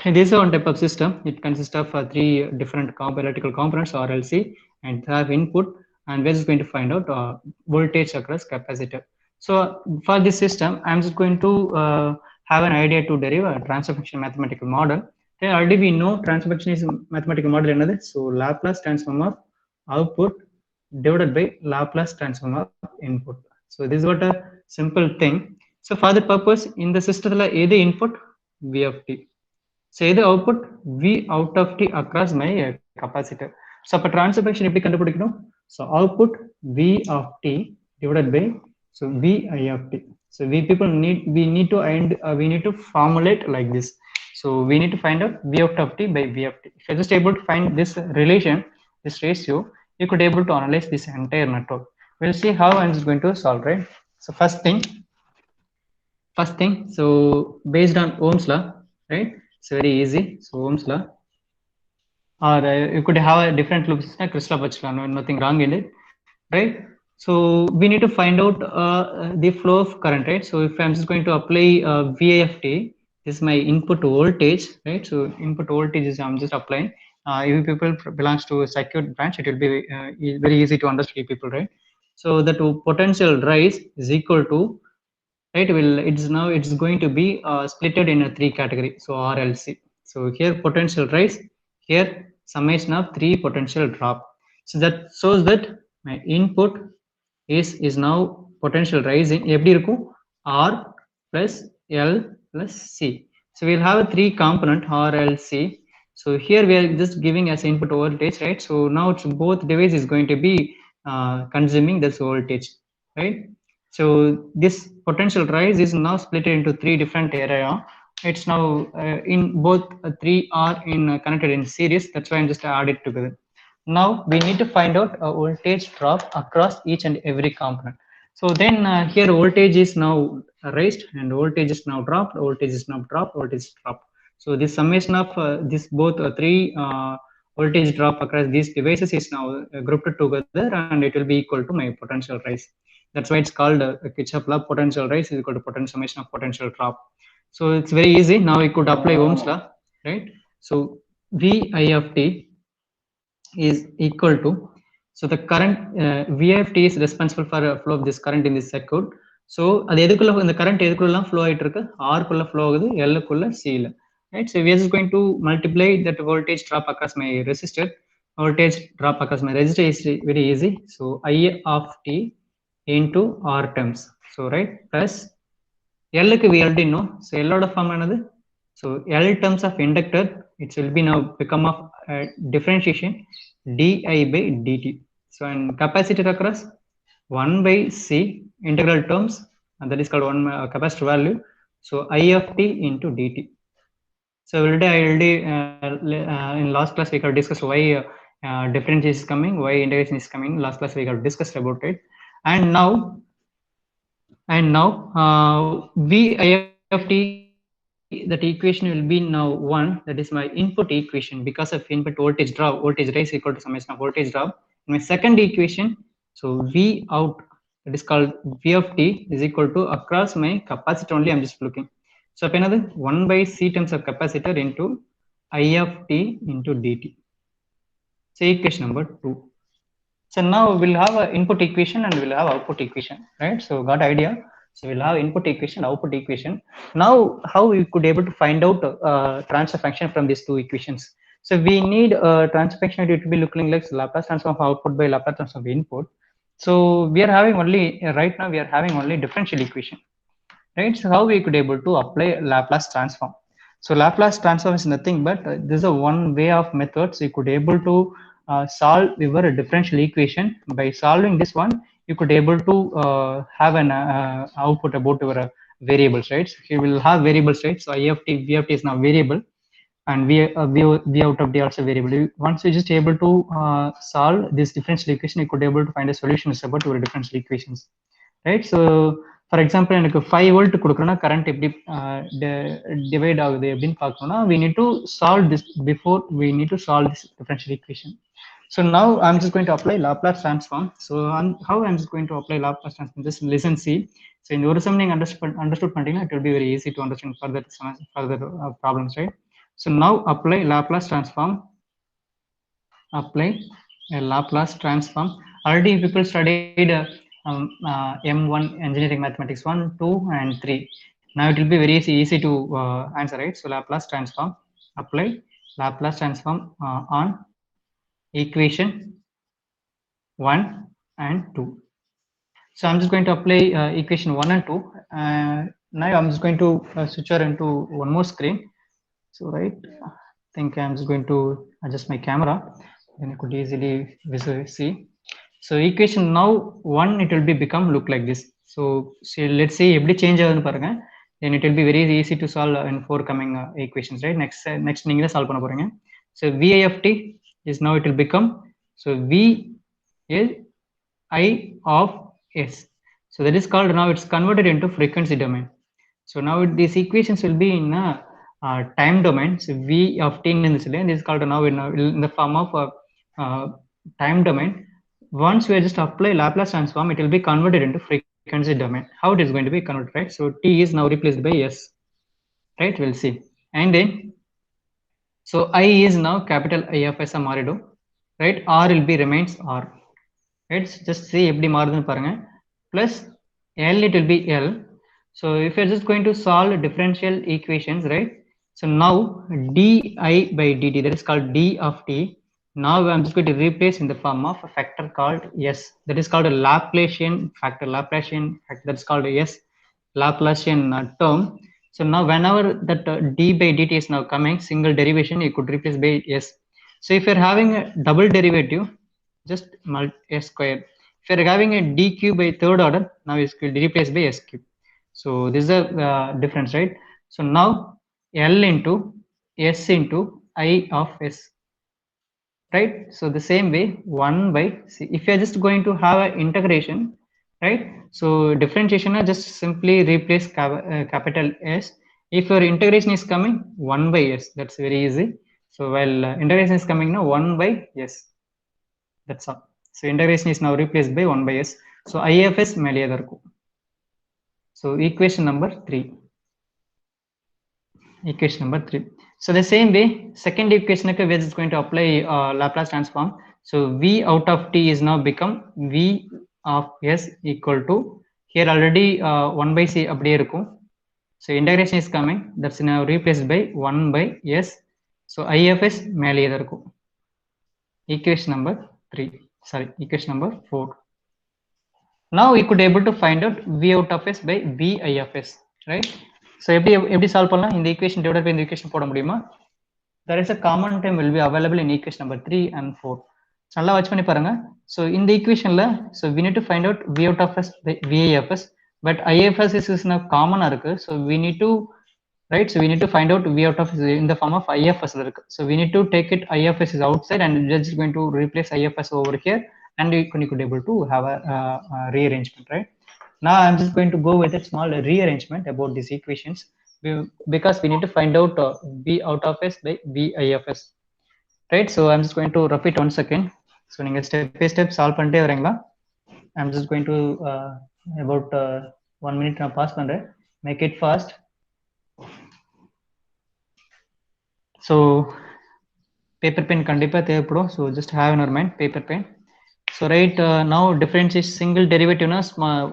This is one type of system. It consists of three different electrical components RLC and have input, and we're just going to find out voltage across capacitor. So for this system, I'm just going to have an idea to derive a transfer function mathematical model. Then already we know transfer function is mathematical model another. So Laplace transform of output divided by Laplace transform of input. So this is what a simple thing. So for the purpose in the system, either input V of t. Say the output V out of t across my capacitor. So அப்ப transfer function எப்படி கண்டுபிடிக்கணும்? So output V of t divided by so V I of t. So we need to we need to formulate like this. So we need to find out V out of t by V of t. If you're just able to find this relation, this ratio, you could able to analyze this entire network. We'll see how I'm just going to solve, right? So first thing, so based on Ohm's law, right? It's very easy. So Ohm's law, or you could have a different loops, Kirchhoff's law, nothing wrong in it, right? So we need to find out the flow of current, right? So if I'm just going to apply VAFT, this is my input voltage, right? So input voltage is I'm just applying. If people belongs to a circuit branch, it will be very easy to understand people, right? So that potential rise is equal to, right? Will it's going to be splitted in a three category. So RLC. So here potential rise, here summation of three potential drop. So that shows that my input is now potential rising எப்படி இருக்கும் R plus L plus C. So we'll have a three component RLC. So here we are just giving as input voltage, right? So now it's both device is going to be consuming this voltage, right? So this potential rise is now split into three different area. It's now in both three are in connected in series. That's why I'm just add it together. Now we need to find out a voltage drop across each and every component. So then here voltage is now raised and voltage is now dropped, voltage is now dropped, voltage is dropped. So this summation of this both three voltage drop across these devices is now grouped together, and it will be equal to my potential rise. That's why it's called Kirchhoff law. Potential rise is equal to potential summation of potential drop. So it's very easy. Now we could apply Ohm's law, right? So Vi of t is equal to, so the current V of t is responsible for flow of this current in this circuit. So அது எதுக்குள்ள இந்த current எதுக்குள்ள flow ஆயிட்டு இருக்கு, R குள்ள flow ஆகுது, L குள்ள C ல, right? So we are just going to multiply that voltage drop across my resistor. Voltage drop across my resistor is very easy. So I of t into R terms, so right, plus L க்கு we already know, so L ஓட form என்னது, so L terms of inductor, it will be now become of differentiation di by dt. So and capacitor across 1 by C integral terms, and that is called one capacitor value. So I of t into dt. So already in last class we have discussed why differentiation is coming, why integration is coming. Last class we have discussed about it, and now V I of t, that equation will be now 1, that is my input equation. Because of input voltage drop, voltage rise equal to summation of voltage drop. In my second equation, so V out, that is called V of t, is equal to across my capacitor only. I'm just looking. So another 1 by C terms of capacitor into I of t into dt. So equation number 2. So now we'll have an input equation and we'll have output equation, right? So got idea. So we'll have input equation, output equation. Now how we could able to find out transfer function from these two equations? So we need transfer function to be looking like Laplace transform of output by Laplace transform of input. So we are having only right now we are having only differential equation, right? So how we could able to apply Laplace transform? So Laplace transform is nothing but this is a one way of methods you could able to solve your differential equation. By solving this one, you could able to have an output about your variables, right? So you will have variables, right? So I of t, V of t is now variable, and V out of t also variable. Once you just able to solve this differential equation, you could able to find a solution about your differential equations, right? So for example எனக்கு 5 volt கொடுக்குறோன்னா current எப்படி divide ஆகுது அப்படின்னு பார்க்கணும்னா we need to solve this before we need to solve this differential equation. So now I'm just going to apply Laplace transform. So how I'm just going to apply Laplace transform, just listen, see. So in ஒரு some நீங்க understood பண்ணிட்டீங்கன்னா it will be very easy to understand further problems, right? So now apply Laplace transform. Apply a Laplace transform. Already people studied M1 engineering mathematics 1, 2 and 3. Now it will be very easy to answer, right? So Laplace transform, apply Laplace transform on equation 1 and 2. So I'm just going to apply equation 1 and 2. Now I'm just going to switch her into one more screen. So right, I think I'm just going to adjust my camera, then you could easily visually see. So equation now 1, it will be become look like this. So let's see every change ஆகுதுன்னு பாருங்க, then it will be very easy to solve in forthcoming equations, right? Next நீங்களே solve பண்ண போறீங்க. So Vi of t is now it will become, so V is I of S. So that is called, now it's converted into frequency domain. So now these equations will be in a time domain. So V of t in this is called now in the form of time domain. Once we just apply Laplace transform, it will be converted into frequency domain. How it is going to be converted, right? So t is now replaced by S, right? We'll see. And then so I is now capital I of S மாறிடும், right? R will be remains R, right? Just see எப்படி மாறுதுன்னு பாருங்க. Plus L, it will be L. So if you're just going to solve differential equations, right? So now di by dt, that is called d of t. Now I'm just going to replace in the form of a factor called S. That is called a Laplacian factor. That is called S, Laplacian term. So now whenever that d by dt is now coming single derivation, you could replace by S. So if you're having a double derivative, just S square. If you're having a dq by third order, now it's replaced by S cube. So this is a difference, right? So now L into S into I of S, right? So the same way 1 by C. If you're just going to have an integration, right? So differentiation, just simply replace capital S If your integration is coming 1 by s, that's very easy. So while integration is coming now 1 by s, that's all. So integration is now replaced by 1 by s. So IFS மேலேயே தான் இருக்கும். So equation number 3. Equation number 3. So the same way, second equation we are just going to apply Laplace transform. So V out of t is now become V of s equal to, here already 1 by c அப்படியே இருக்கும். So integration is coming, that's now replaced by 1 by s. So IFS மேலேயே தான் இருக்கும். Equation number 3. Sorry, equation number 4. Now we could able to find out V out of s by V I of s, right? So எப்படி solve பண்ணலாம்? இந்த equation divided by இந்த equation போட முடியுமா? There is a common term will be available in equation number 3 and 4. So நல்லா watch பண்ணி பாருங்க. So இந்த equationல, so we need to find out V out of s by V I of s, but IFS is now common இருக்கு. So we need to, right? So we need to find out V out of s in the form of IFS இருக்கு. So we need to take it, IFS is outside and we're just going to replace IFS over here, and we could able to have a rearrangement, right? Now I'm just going to go with a small rearrangement about these equations, because we need to find out V out of s by V I of s, right? So I'm just going to repeat once again. So நீங்க step by step solve பண்ணிட்டே வரீங்களா? I'm just going to about 1 minute நான் pass பண்றேன். Make it fast. So paper pen கண்டிப்பா தேவைப்படும். So just have in your mind paper pen. So right now difference is single derivative na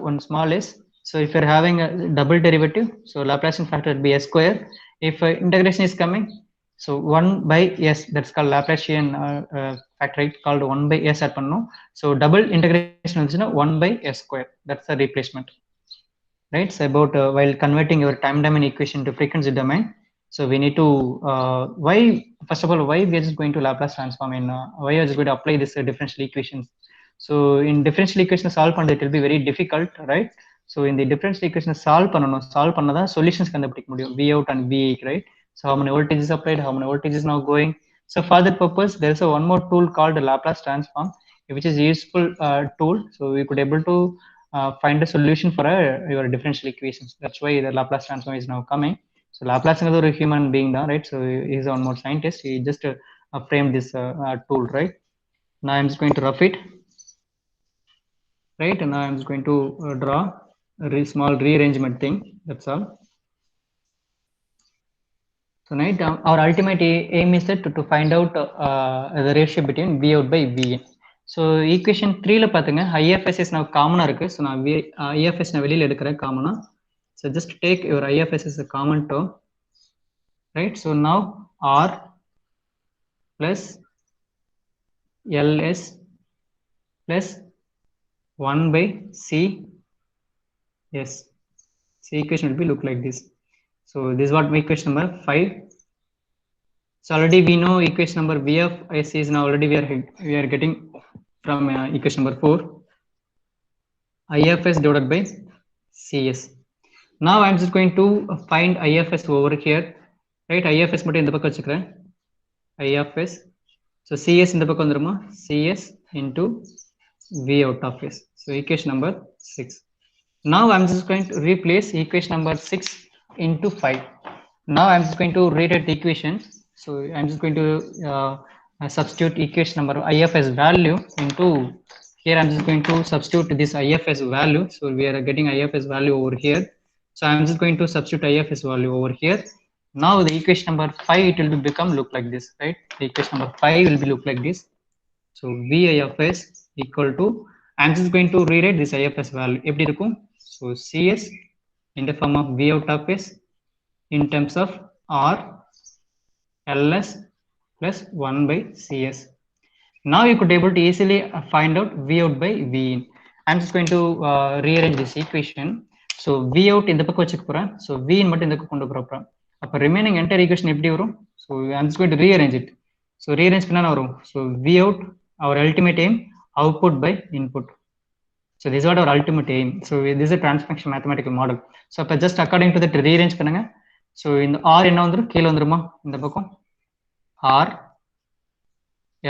one small s. So if you're having a double derivative, so Laplacian factor would be s square. If integration is coming, so 1 by s, that's called Laplacian factor, right? Called 1 by s add பண்ணனும். So double integration வந்துச்சுனா 1 by s square, that's the replacement, right? So about while converting your time domain equation to frequency domain, so we need to why, first of all, why we are just going to Laplace transform in why are just going to apply this differential equations. So in differential equation solve பண்ணது, it will be very difficult, right? So in the differential equation solve பண்ணாதான் solutions கண்டுபிடிக்க முடியும், V out and V, right? So how many voltages applied, how many voltages now going. So for that purpose there is a one more tool called Laplace transform, which is a useful tool. So we could able to find a solution for your differential equations. That's why the Laplace transform is now coming. So Laplace is a human being now, right? So he is one more scientist, he just framed this tool, right? Now I'm just going to rough it, right? And now I'm just going to draw a small rearrangement thing, that's all. So right, our ultimate aim is that to find out the ratio between V out by V in. So equation 3 la பாத்துங்க, IFS is now common இருக்கு. So நான் IFS நான் வெளியில எடுக்கிறேன் common. So just take your IFS as a common term, right? So now R plus LS plus 1 by C S. So equation will be look like this. So this is what equation number 5. So already we know equation number V of S is now already we are getting from equation number 4, IFS divided by CS. Now I'm just going to find IFS over here, right? IFS மட்டும் இந்த பக்கம் வச்சுக்கிறேன், IFS. So CS இந்த பக்கம் வந்துருமா, CS into V out of S. So equation number 6. Now I'm just going to replace equation number 6 into 5. Now I'm just going to rewrite the equation. So I'm just going to substitute equation number IFS value into here. I'm just going to substitute this IFS value. So we are getting IFS value over here. So I'm just going to substitute IFS value over here. Now the equation number 5, it will become look like this, right? The equation number 5 will be look like this. So V IFS equal to, I'm just going to rewrite this IFS value. எப்படி இருக்கும்? So CS in the form of V out of S in terms of R LS plus 1 by CS. Now you could able to easily find out V out by V in. I'm just going to rearrange this equation. So V out இந்த பக்கம் வச்சுக்க போறேன். So V in மட்டும் இந்த பக்கம் கொண்டு போறேன். அப்ப remaining entire equation எப்படி வரும்? So I'm just going to rearrange it. So rearrange பண்ணா வரும். So V out, our ultimate aim, output by input. So this is what our ultimate aim. So this is a transformation mathematical model. So அப்ப just according to that rearrange பண்ணுங்க. So இந்த R என்ன வந்துரும், கீழ வந்துருமா இந்த பக்கம், R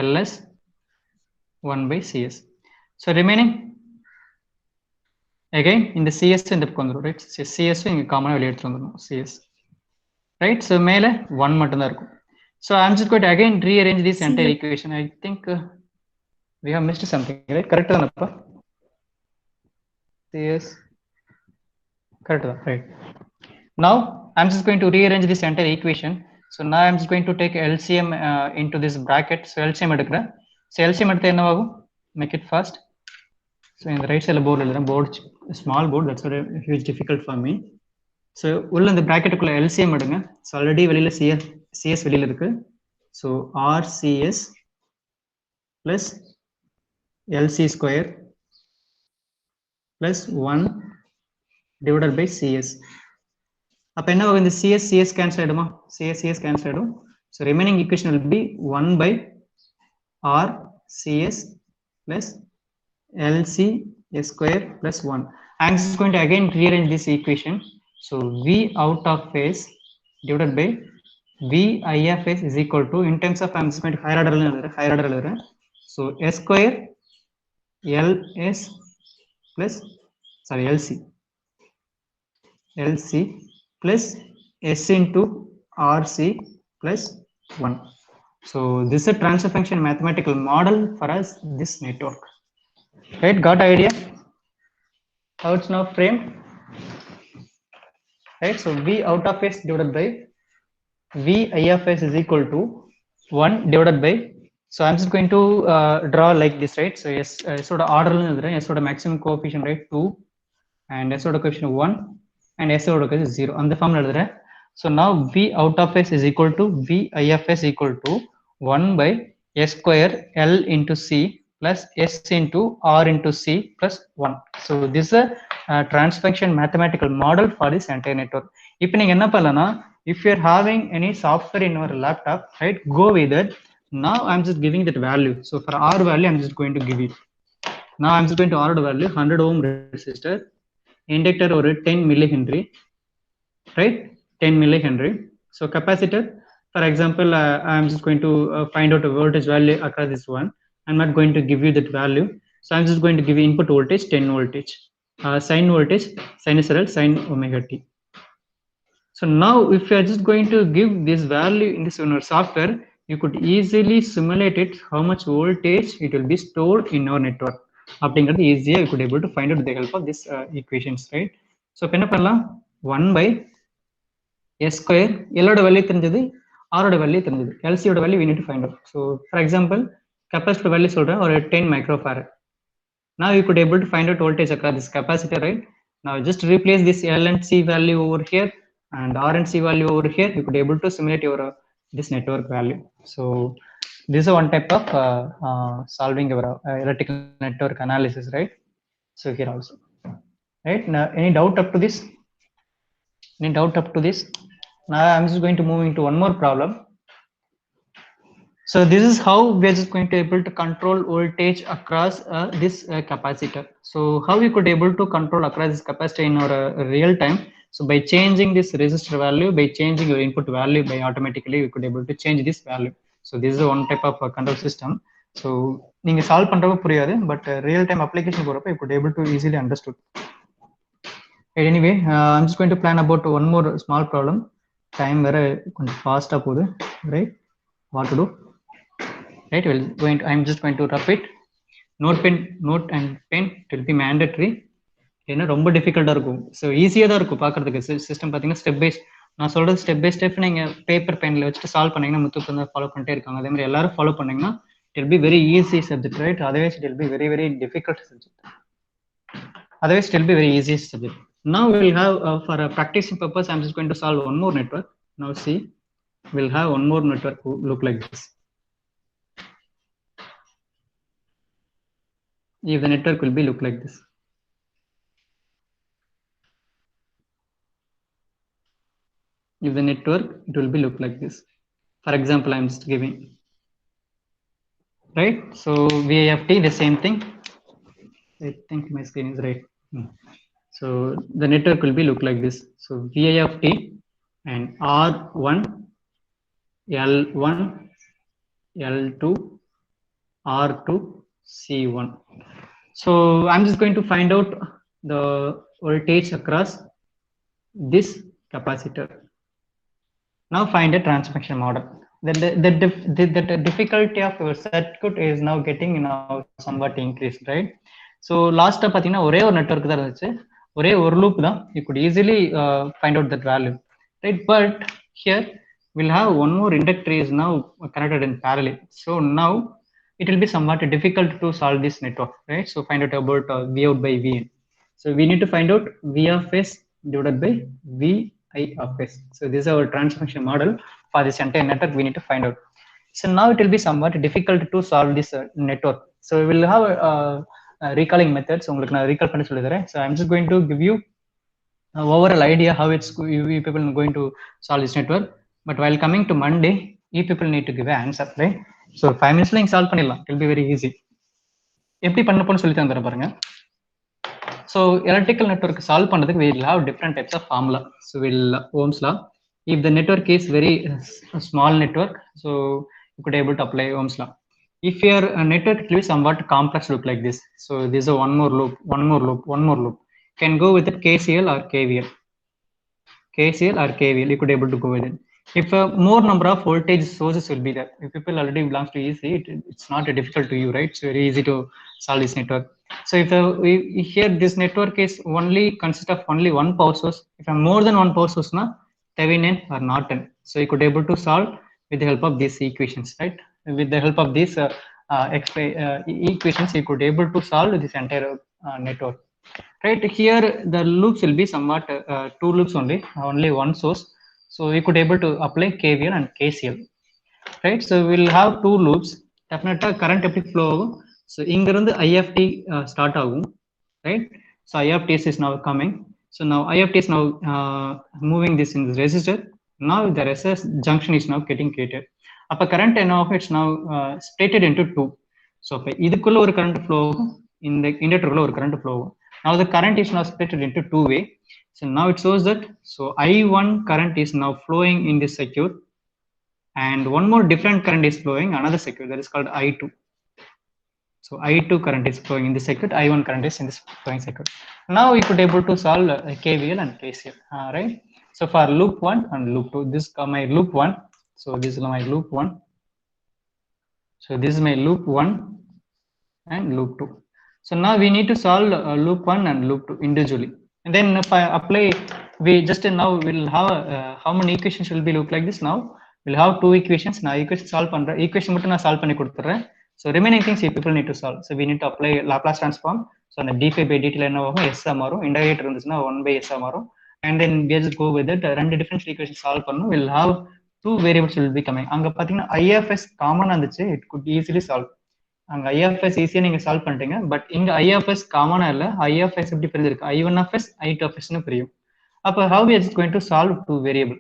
LS 1 by CS. So remaining again in the CS இந்த பக்கம் வந்துரும், right? CS இங்க காமனா வெளிய எடுத்து வந்துரும், CS. right? So மேல 1 மட்டும் தான் இருக்கும். So I'm just going to again rearrange this entire equation. I think we have missed something, right? Correct தானப்பா? Yes, correct தான், right? Now I'm just going to rearrange this entire equation. So now I'm just going to take LCM into this bracket. So LCM எடுக்கிறேன். So LCM எடுத்து என்னவாகும்? Make it fast. So in the right side board எழுதுறேன். Board small board, that's what huge difficult for me. So உள்ள இந்த bracketக்குள்ள LCM எடுங்க. So already வெளியில CS வெளியில இருக்கு. So RCS plus LC square plus 1 divided by CS. அப்ப என்ன ஆகும்? இந்த CS cancel ஆயிடுமா? CS cancel ஆயிடும். So remaining equation will be 1 by RCS plus LC square plus 1. I'm just going to again rearrange this equation. So V out of phase divided by V I of S is equal to, in terms of I'm just going to higher order. So S square LS plus LC plus S into RC plus 1. So this is a transfer function mathematical model for us, this network. Right, got idea how it's now framed? Right, so V out of S divided by V I of S is equal to 1 divided by, so I'm just going to draw like this, right? So S oda order S oda maximum coefficient, right, 2, and S oda coefficient 1, and S oda coefficient 0 on the form எழுதுறேன். So now V out of S is equal to V I of S equal to 1 by S square L into C plus S into R into C plus 1. So this is a transfer function mathematical model for this entire network. இப்போ நீங்க என்ன பண்ணலாம்னா, if you're having any software in your laptop, right, go with it. Now I'm just giving that value. So for R value, I'm just going to give it. Now I'm just going to R value 100 ohm resistor, inductor or 10 millihenry, right? 10 millihenry. So capacitor, for example, I'm just going to find out a voltage value across this one. I'm not going to give you that value. So I'm just going to give you input voltage 10 voltage, sine voltage, sinusoidal sine omega t. So now if you are just going to give this value in this in our software, you could easily simulate it, how much voltage it will be stored in our network. அப்படிங்கிறது easier you could able to find out with the help of this equations, right? So இப்போ என்ன பண்ணலாம், 1 by S square, L oda value தெரிஞ்சது, R oda value தெரிஞ்சது, LC oda value we need to find out. So for example, capacitor value சொல்றேன் ஒரு 10 microfarad. Now you could able to find out voltage across this capacitor, right? Now just replace this L and C value over here and R and C value over here. You could able to simulate your this network value. So this is one type of solving your electrical network analysis, right? So here also, right? Now any doubt up to this? Any doubt up to this? Now I'm just going to move into one more problem. So this is how we are just going to able to control voltage across this capacitor. So how we could able to control across this capacitor in our real time? So by changing this resistor value, by changing your input value, by automatically we could able to change this value. So this is one type of control system. So நீங்க solve பண்றப்ப புரியாது, but real time application போறப்ப you could able to easily understood. Anyway, I'm just going to plan about one more small problem. Time very fast up, right? What to do? Right, I'm just going to repeat. Note and pen, it will be mandatory. ஏன்னா ரொம்ப டிஃபிகல்ட்டா இருக்கும். So ஈஸியாக தான் இருக்கும் பார்க்கறதுக்கு. System பார்த்தீங்கன்னா step by நான் சொல்றது ஸ்டெப் பை ஸ்டெப் நீங்க பேப்பர் பென்ல வச்சுட்டு சால்வ் பண்ணீங்கன்னா முத்து வந்து ஃபாலோ பண்ணிட்டே இருக்காங்க. அதே மாதிரி எல்லாரும் ஃபாலோ பண்ணீங்கன்னா it will be very easy subject, right? Otherwise இட் will be very very difficult subject. Otherwise it will be very easy subject. Now we will have for a practicing purpose, I'm just going to solve one more network. Now see, we'll have one more network look like this. If the network will be look like this. If the network, it will be look like this. For example, I'm just giving, right? So VIFT, the same thing. I think my screen is right. So the network will be look like this. So VIFT and R1, L1, L2, R2, C1. So I'm just going to find out the voltage across this capacitor. Now find a transfer function model. The difficulty of your circuit is now getting now somewhat increased, right? So last பார்த்தீங்கன்னா ஒரே ஒரு network தான் இருந்துச்சு, ஒரே ஒரு loop தான். You could easily find out that value, right? But here we'll have one more inductor is now connected in parallel. So now it will be somewhat difficult to solve this network, right? So find out about V out by Vn. So we need to find out V of s divided by Vi of s. So this is our transfer function model for this entire network we need to find out. So now it will be somewhat difficult to solve this network. So we will have recalling methods. உங்களுக்கு நான் recall பண்ணி சொல்லி தரேன். So I'm just going to give you overall idea how it's you people are going to solve this network. But while coming to Monday, you people need to give an answer, right? So 5 minutes நீங்க solve பண்ணிடலாம். It will be very easy. எப்படி பண்ண போன்னு சொல்லி தந்துறேன் பாருங்க. So electrical network solve பண்ணதுக்கு we will have different types of formula. So we'll Ohm's law. If the network is very small network, so you could able to apply Ohm's law. If your network will be somewhat complex loop like this, so this is a one more loop, one more loop, one more loop. Can go with it KCL or KVL. KCL or KVL, you could able to go with it. If more number of voltage sources will be there, if people already belongs to EC, it's not difficult to you, right? It's very easy to solve this network. So if here this network is only consist of only one power source, if I'm more than one power source, na Thevenin or Norton, so you could able to solve with the help of these equations, right? With the help of these equations, you could able to solve this entire network. Right here, the loops will be somewhat two loops only one source. So we could able to apply KVL and KCL, right? So we'll have two loops. Definitely current flow. So ingerund IFT start agum, right? So IFT is now coming. So now IFT is now moving this in the resistor. Now the resistance junction is now getting created. Appa current of it's now splitted into two. So idukulla or current flow in the inductor kulla or current flow. Now the current is now split into two way. So now it shows that so I1 current is now flowing in this circuit, and one more different current is flowing another circuit, that is called I2. So I2 current is flowing in this circuit, I1 current is in this flowing circuit. Now we could able to solve KVL and KCL, right? So for loop 1 and loop 2, this is my loop 1. So this is my loop 1. So this is my loop 1 and loop 2. So now we need to solve loop 1 and loop 2 individually. And then if I apply, we just now will have how many equations will be look like this. Now we'll have two equations. Now equation solve பண்ற equation மட்டும் நான் solve பண்ணி கொடுத்துறேன். So remaining things you people need to solve. So we need to apply Laplace transform. So அந்த d5 by dt என்ன ஆகும், s ஆ மாறும். Integrator இருந்துச்சுன்னா 1 by s ஆ மாறும். And then we just go with it. ரெண்டு differential equation solve பண்ணனும். We'll have two variables will be coming. அங்க பாத்தீங்கன்னா IFS காமனா இருந்துச்சு. It could easily solve. அங்க IFS ஈஸியா நீங்க சால்வ் பண்ணிட்டீங்க. பட் இங்க IFS காமனா இல்ல. IFS எப்படி பிரிஞ்சிருக்கு, I1 of s I2 of s னு பிரியும். அப்ப how we are just going to solve two variable,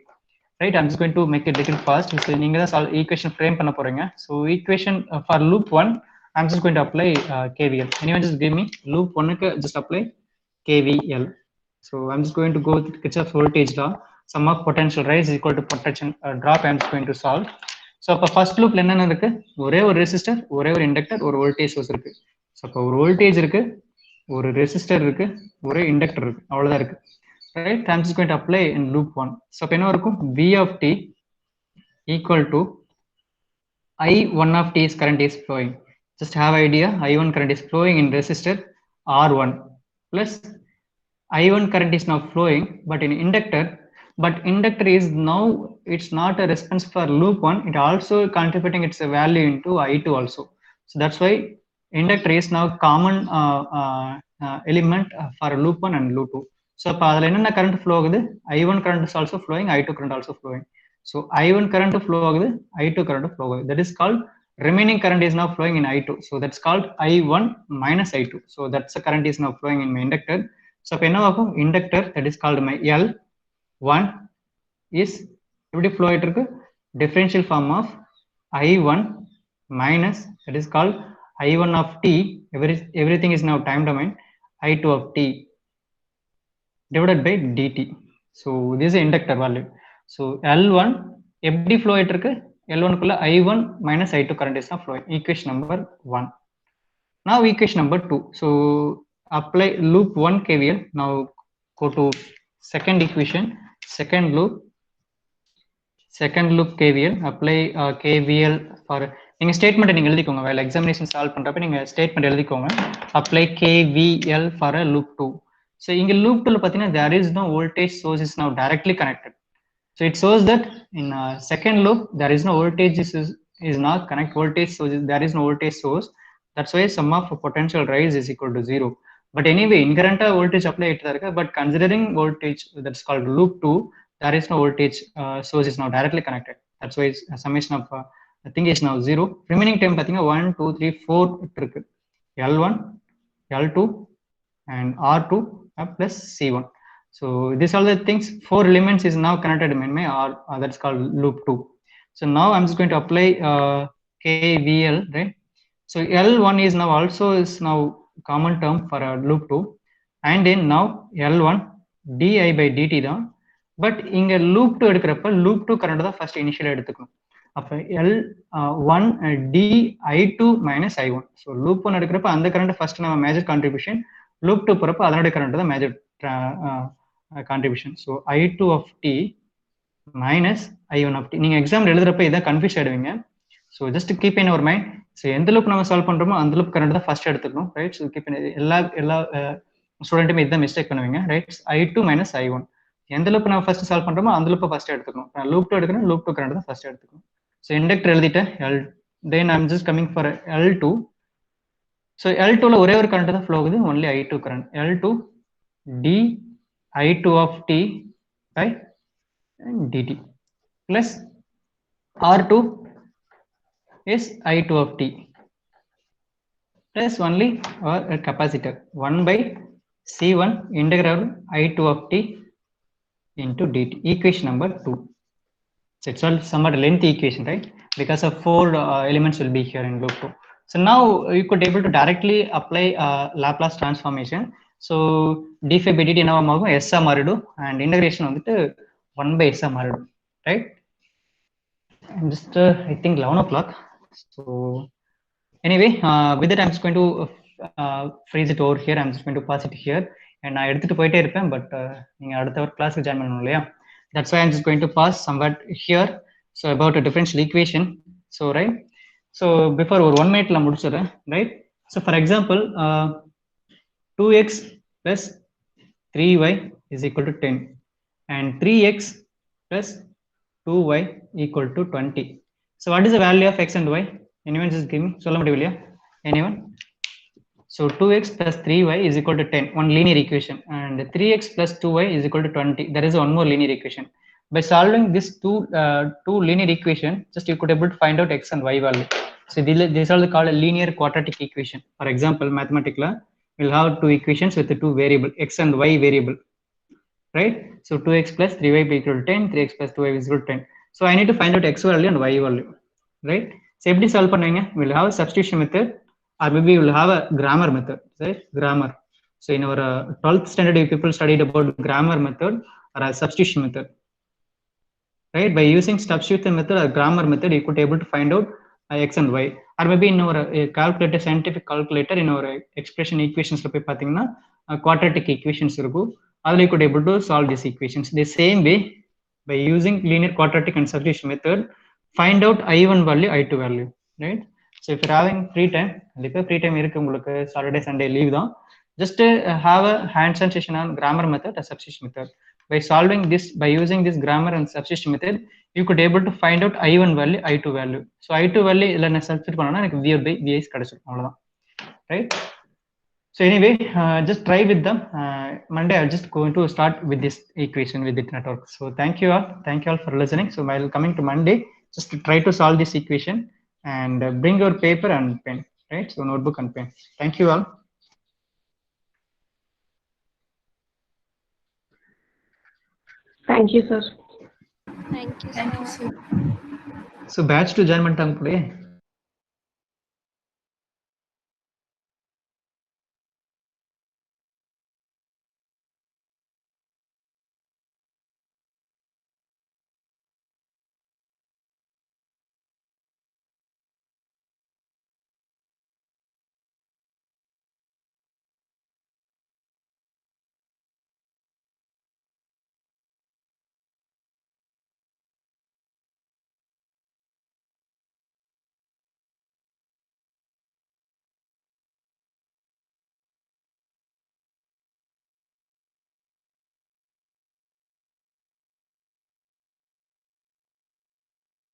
right? I'm just going to make it little fast. So நீங்க தான் solve equation frame பண்ண போறீங்க. So equation for loop 1 I'm just going to apply KVL. Anyone just give me loop 1 க்கு just apply KVL. So I'm just going to go with Kirchhoff's voltage law. Sum of potential rise is equal to potential drop. I'm just going to solve. So அப்போ first லூப்ல என்னென்ன இருக்கு, ஒரே ஒரு resistor, ஒரே ஒரு inductor, ஒரு voltage source இருக்கு. So அப்போ ஒரு வோல்டேஜ் இருக்கு, ஒரு ரெசிஸ்டர் இருக்கு, ஒரு இண்டக்டர் இருக்கு, அவ்வளவுதான் இருக்கு, right? I am just going to apply in loop 1. So அப்போ என்ன இருக்கும், V of t equal to I1 of t is current is flowing. Just have idea, I1 current is flowing in resistor R1 plus I1 current is now flowing, but in inductor. But inductor is now, it's not a response for loop 1, it also contributing its value into I2 also. So that's why inductor is now common element for loop 1 and loop 2. So adala enna current flow agudhu, I1 current is also flowing, I2 current also flowing. So I1 current flow agudhu, I2 current flow agudhu, that is called remaining current is now flowing in I2. So that's called I1 minus I2. So that's the current is now flowing in my inductor. So if enna agum, inductor, that is called my L1 is எப்படி flow ஆயிட்டு இருக்கு, differential form of I1 minus, that is called I1 of t, everything is now time domain, I2 of t divided by dt. So this is inductor value. So L1 எப்படி flow ஆயிட்டு இருக்கு, L1 குள்ள I1 minus I2 current is now flowing. Equation number 1. Now equation number 2. So apply loop 1 KVL. Now go to second equation, second loop. second loop KVL, apply KVL for நீங்க statement நீங்க எழுதிக்கோங்க. while examination solve பண்றப்ப நீங்க statement எழுதிக்கோங்க. apply KVL for a loop 2. so இங்க loop 2ல பாத்தீங்கன்னா there is no voltage source is now directly connected. so it shows that in second loop there is no voltage is not connect voltage source, there is no voltage source. that's why sum of potential rise is equal to 0. but anyway incurrent voltage apply ஆயிட்டு தான் இருக்கு. but considering voltage that's called loop 2, there is no voltage source is now directly connected. that's why summation of the thing is now 0. remaining time பாத்தீங்கன்னா 1 2 3 4 இருக்கு. L1 L2 and R2 plus C1. so these are the things, 4 elements is now connected in my R, that's called loop 2. so now I'm just going to apply KVL, right? so L1 is now also is now common term for a loop 2, and in now L1 di by dt தான். But இங்க loop 2 எடுக்கிறப்ப loop 2 current தான் first இனிஷியலா எடுத்துக்கணும். அப்ப L1 di2 minus i1. So loop 1 எடுக்கிறப்ப அந்த current first நம்ம மேஜர் கான்ட்ரிபியூஷன், லூப் 2 போறப்ப அதனுடைய கரண்ட் தான் major contribution. So i2 of t minus i1 of t. நீங்க எக்ஸாம் எழுதுறப்ப இதான் கன்ஃபியூஸ் ஆயிடுவீங்க. So just keep in our mind. So எந்த லூப் நம்ம சால்வ் பண்றோமோ அந்த லூப் கரண்ட் தான் ஃபர்ஸ்ட் எடுத்துக்கணும், ரைட்? ஸோ கீப் எல்லா ஸ்டூடெண்ட்டுமே இதான் மிஸ்டேக் பண்ணுவீங்க, ரைட்? i2 minus i1. எந்த லூப் நம்ம ஃபர்ஸ்ட் சால்வ் பண்றோமோ அந்த லூப்பை ஃபர்ஸ்ட் எடுத்துக்கணும். லூப் 2 எடுக்கணும், லூப் 2 கரண்ட் தான் ஃபர்ஸ்ட் எடுத்துக்கணும். ஸோ இண்டக்டர் எழுதிட்டேன் L, then I'm just coming for L2. So L2ல ஒரே ஒரு கரண்ட் தான் ஃப்ளோ ஆகுது, only i2 current. L2 d i2 of t by dt plus R2 is i2 of t plus only our capacitor 1 by C1 integral i2 of t into dt, equation number 2. so it's all somewhat lengthy equation, right? because of 4 elements will be here in loop 2. so now you could able to directly apply Laplace transformation. so d5 by dt என்னவாகும், s ஆ மாறிடும், and integration வந்துட்டு 1 by s ஆ மாறிடும், right? I'm just I think 11 o'clock. so anyway with that I'm just going to freeze it over here. I'm just going to pass it here, and நான் எடுத்துட்டு போயிட்டே இருப்பேன், but நீங்க அடுத்த ஒரு கிளாஸ்க்கு ஜாயின் பண்ணணும் இல்லையா? that's why I'm just going to pass somewhat here. so about a differential equation. so right, so before ஒரு 1 minute ல முடிச்சிடுறேன், right? so for example 2x plus 3y is equal to 10 and 3x plus 2y equal to 20. so what is the value of x and y? anyone just give me, சொல்ல முடியும் இல்லையா? anyone? so 2x plus 3y is equal to 10, one linear equation, and 3x plus 2y is equal to 20. there is one more linear equation. by solving this two linear equation, just you could able to find out x and y value. so these are called a linear quadratic equation. for example mathematics we'll have two equations with the two variable x and y variable, right? so 2x plus 3y is equal to 10, 3x plus 2y is equal to 10. so I need to find out x value and y value, right? so எப்படி solve பண்ணுவீங்க? we'll have a substitution method, or maybe we'll have a grammar method, right? grammar. so in our 12th standard people studied about grammar method or a substitution method, right? by using substitution method or grammar method you could able to find out x and y, or maybe in our calculator, scientific calculator, in our expression equations போய் பாத்தீங்கன்னா quadratic equations இருக்கும், அதுல you could able to solve these equations. the same way by using linear quadratic and substitution method find out i1 value, i2 value, right? so if you're having free time, கண்டிப்பா free time இருக்கு உங்களுக்கு, Saturday Sunday leave தான், just have a hands-on session on grammar method or substitution method. by solving this, by using this grammar and substitution method you could able to find out i1 value, i2 value. so i2 value இல்ல நான் substitute பண்ணனா எனக்கு v by vx கிடைச்சிரும், அவ்வளவுதான், right? so anyway just try with them. Monday I'm just going to start with this equation with the network. so thank you all for listening. so while coming to Monday, just to try to solve this equation and bring your paper and pen, right? so notebook and pen. thank you all. Thank you, sir. Thank you, sir. so batch to join பண்ணிட்டாங்க போலயே.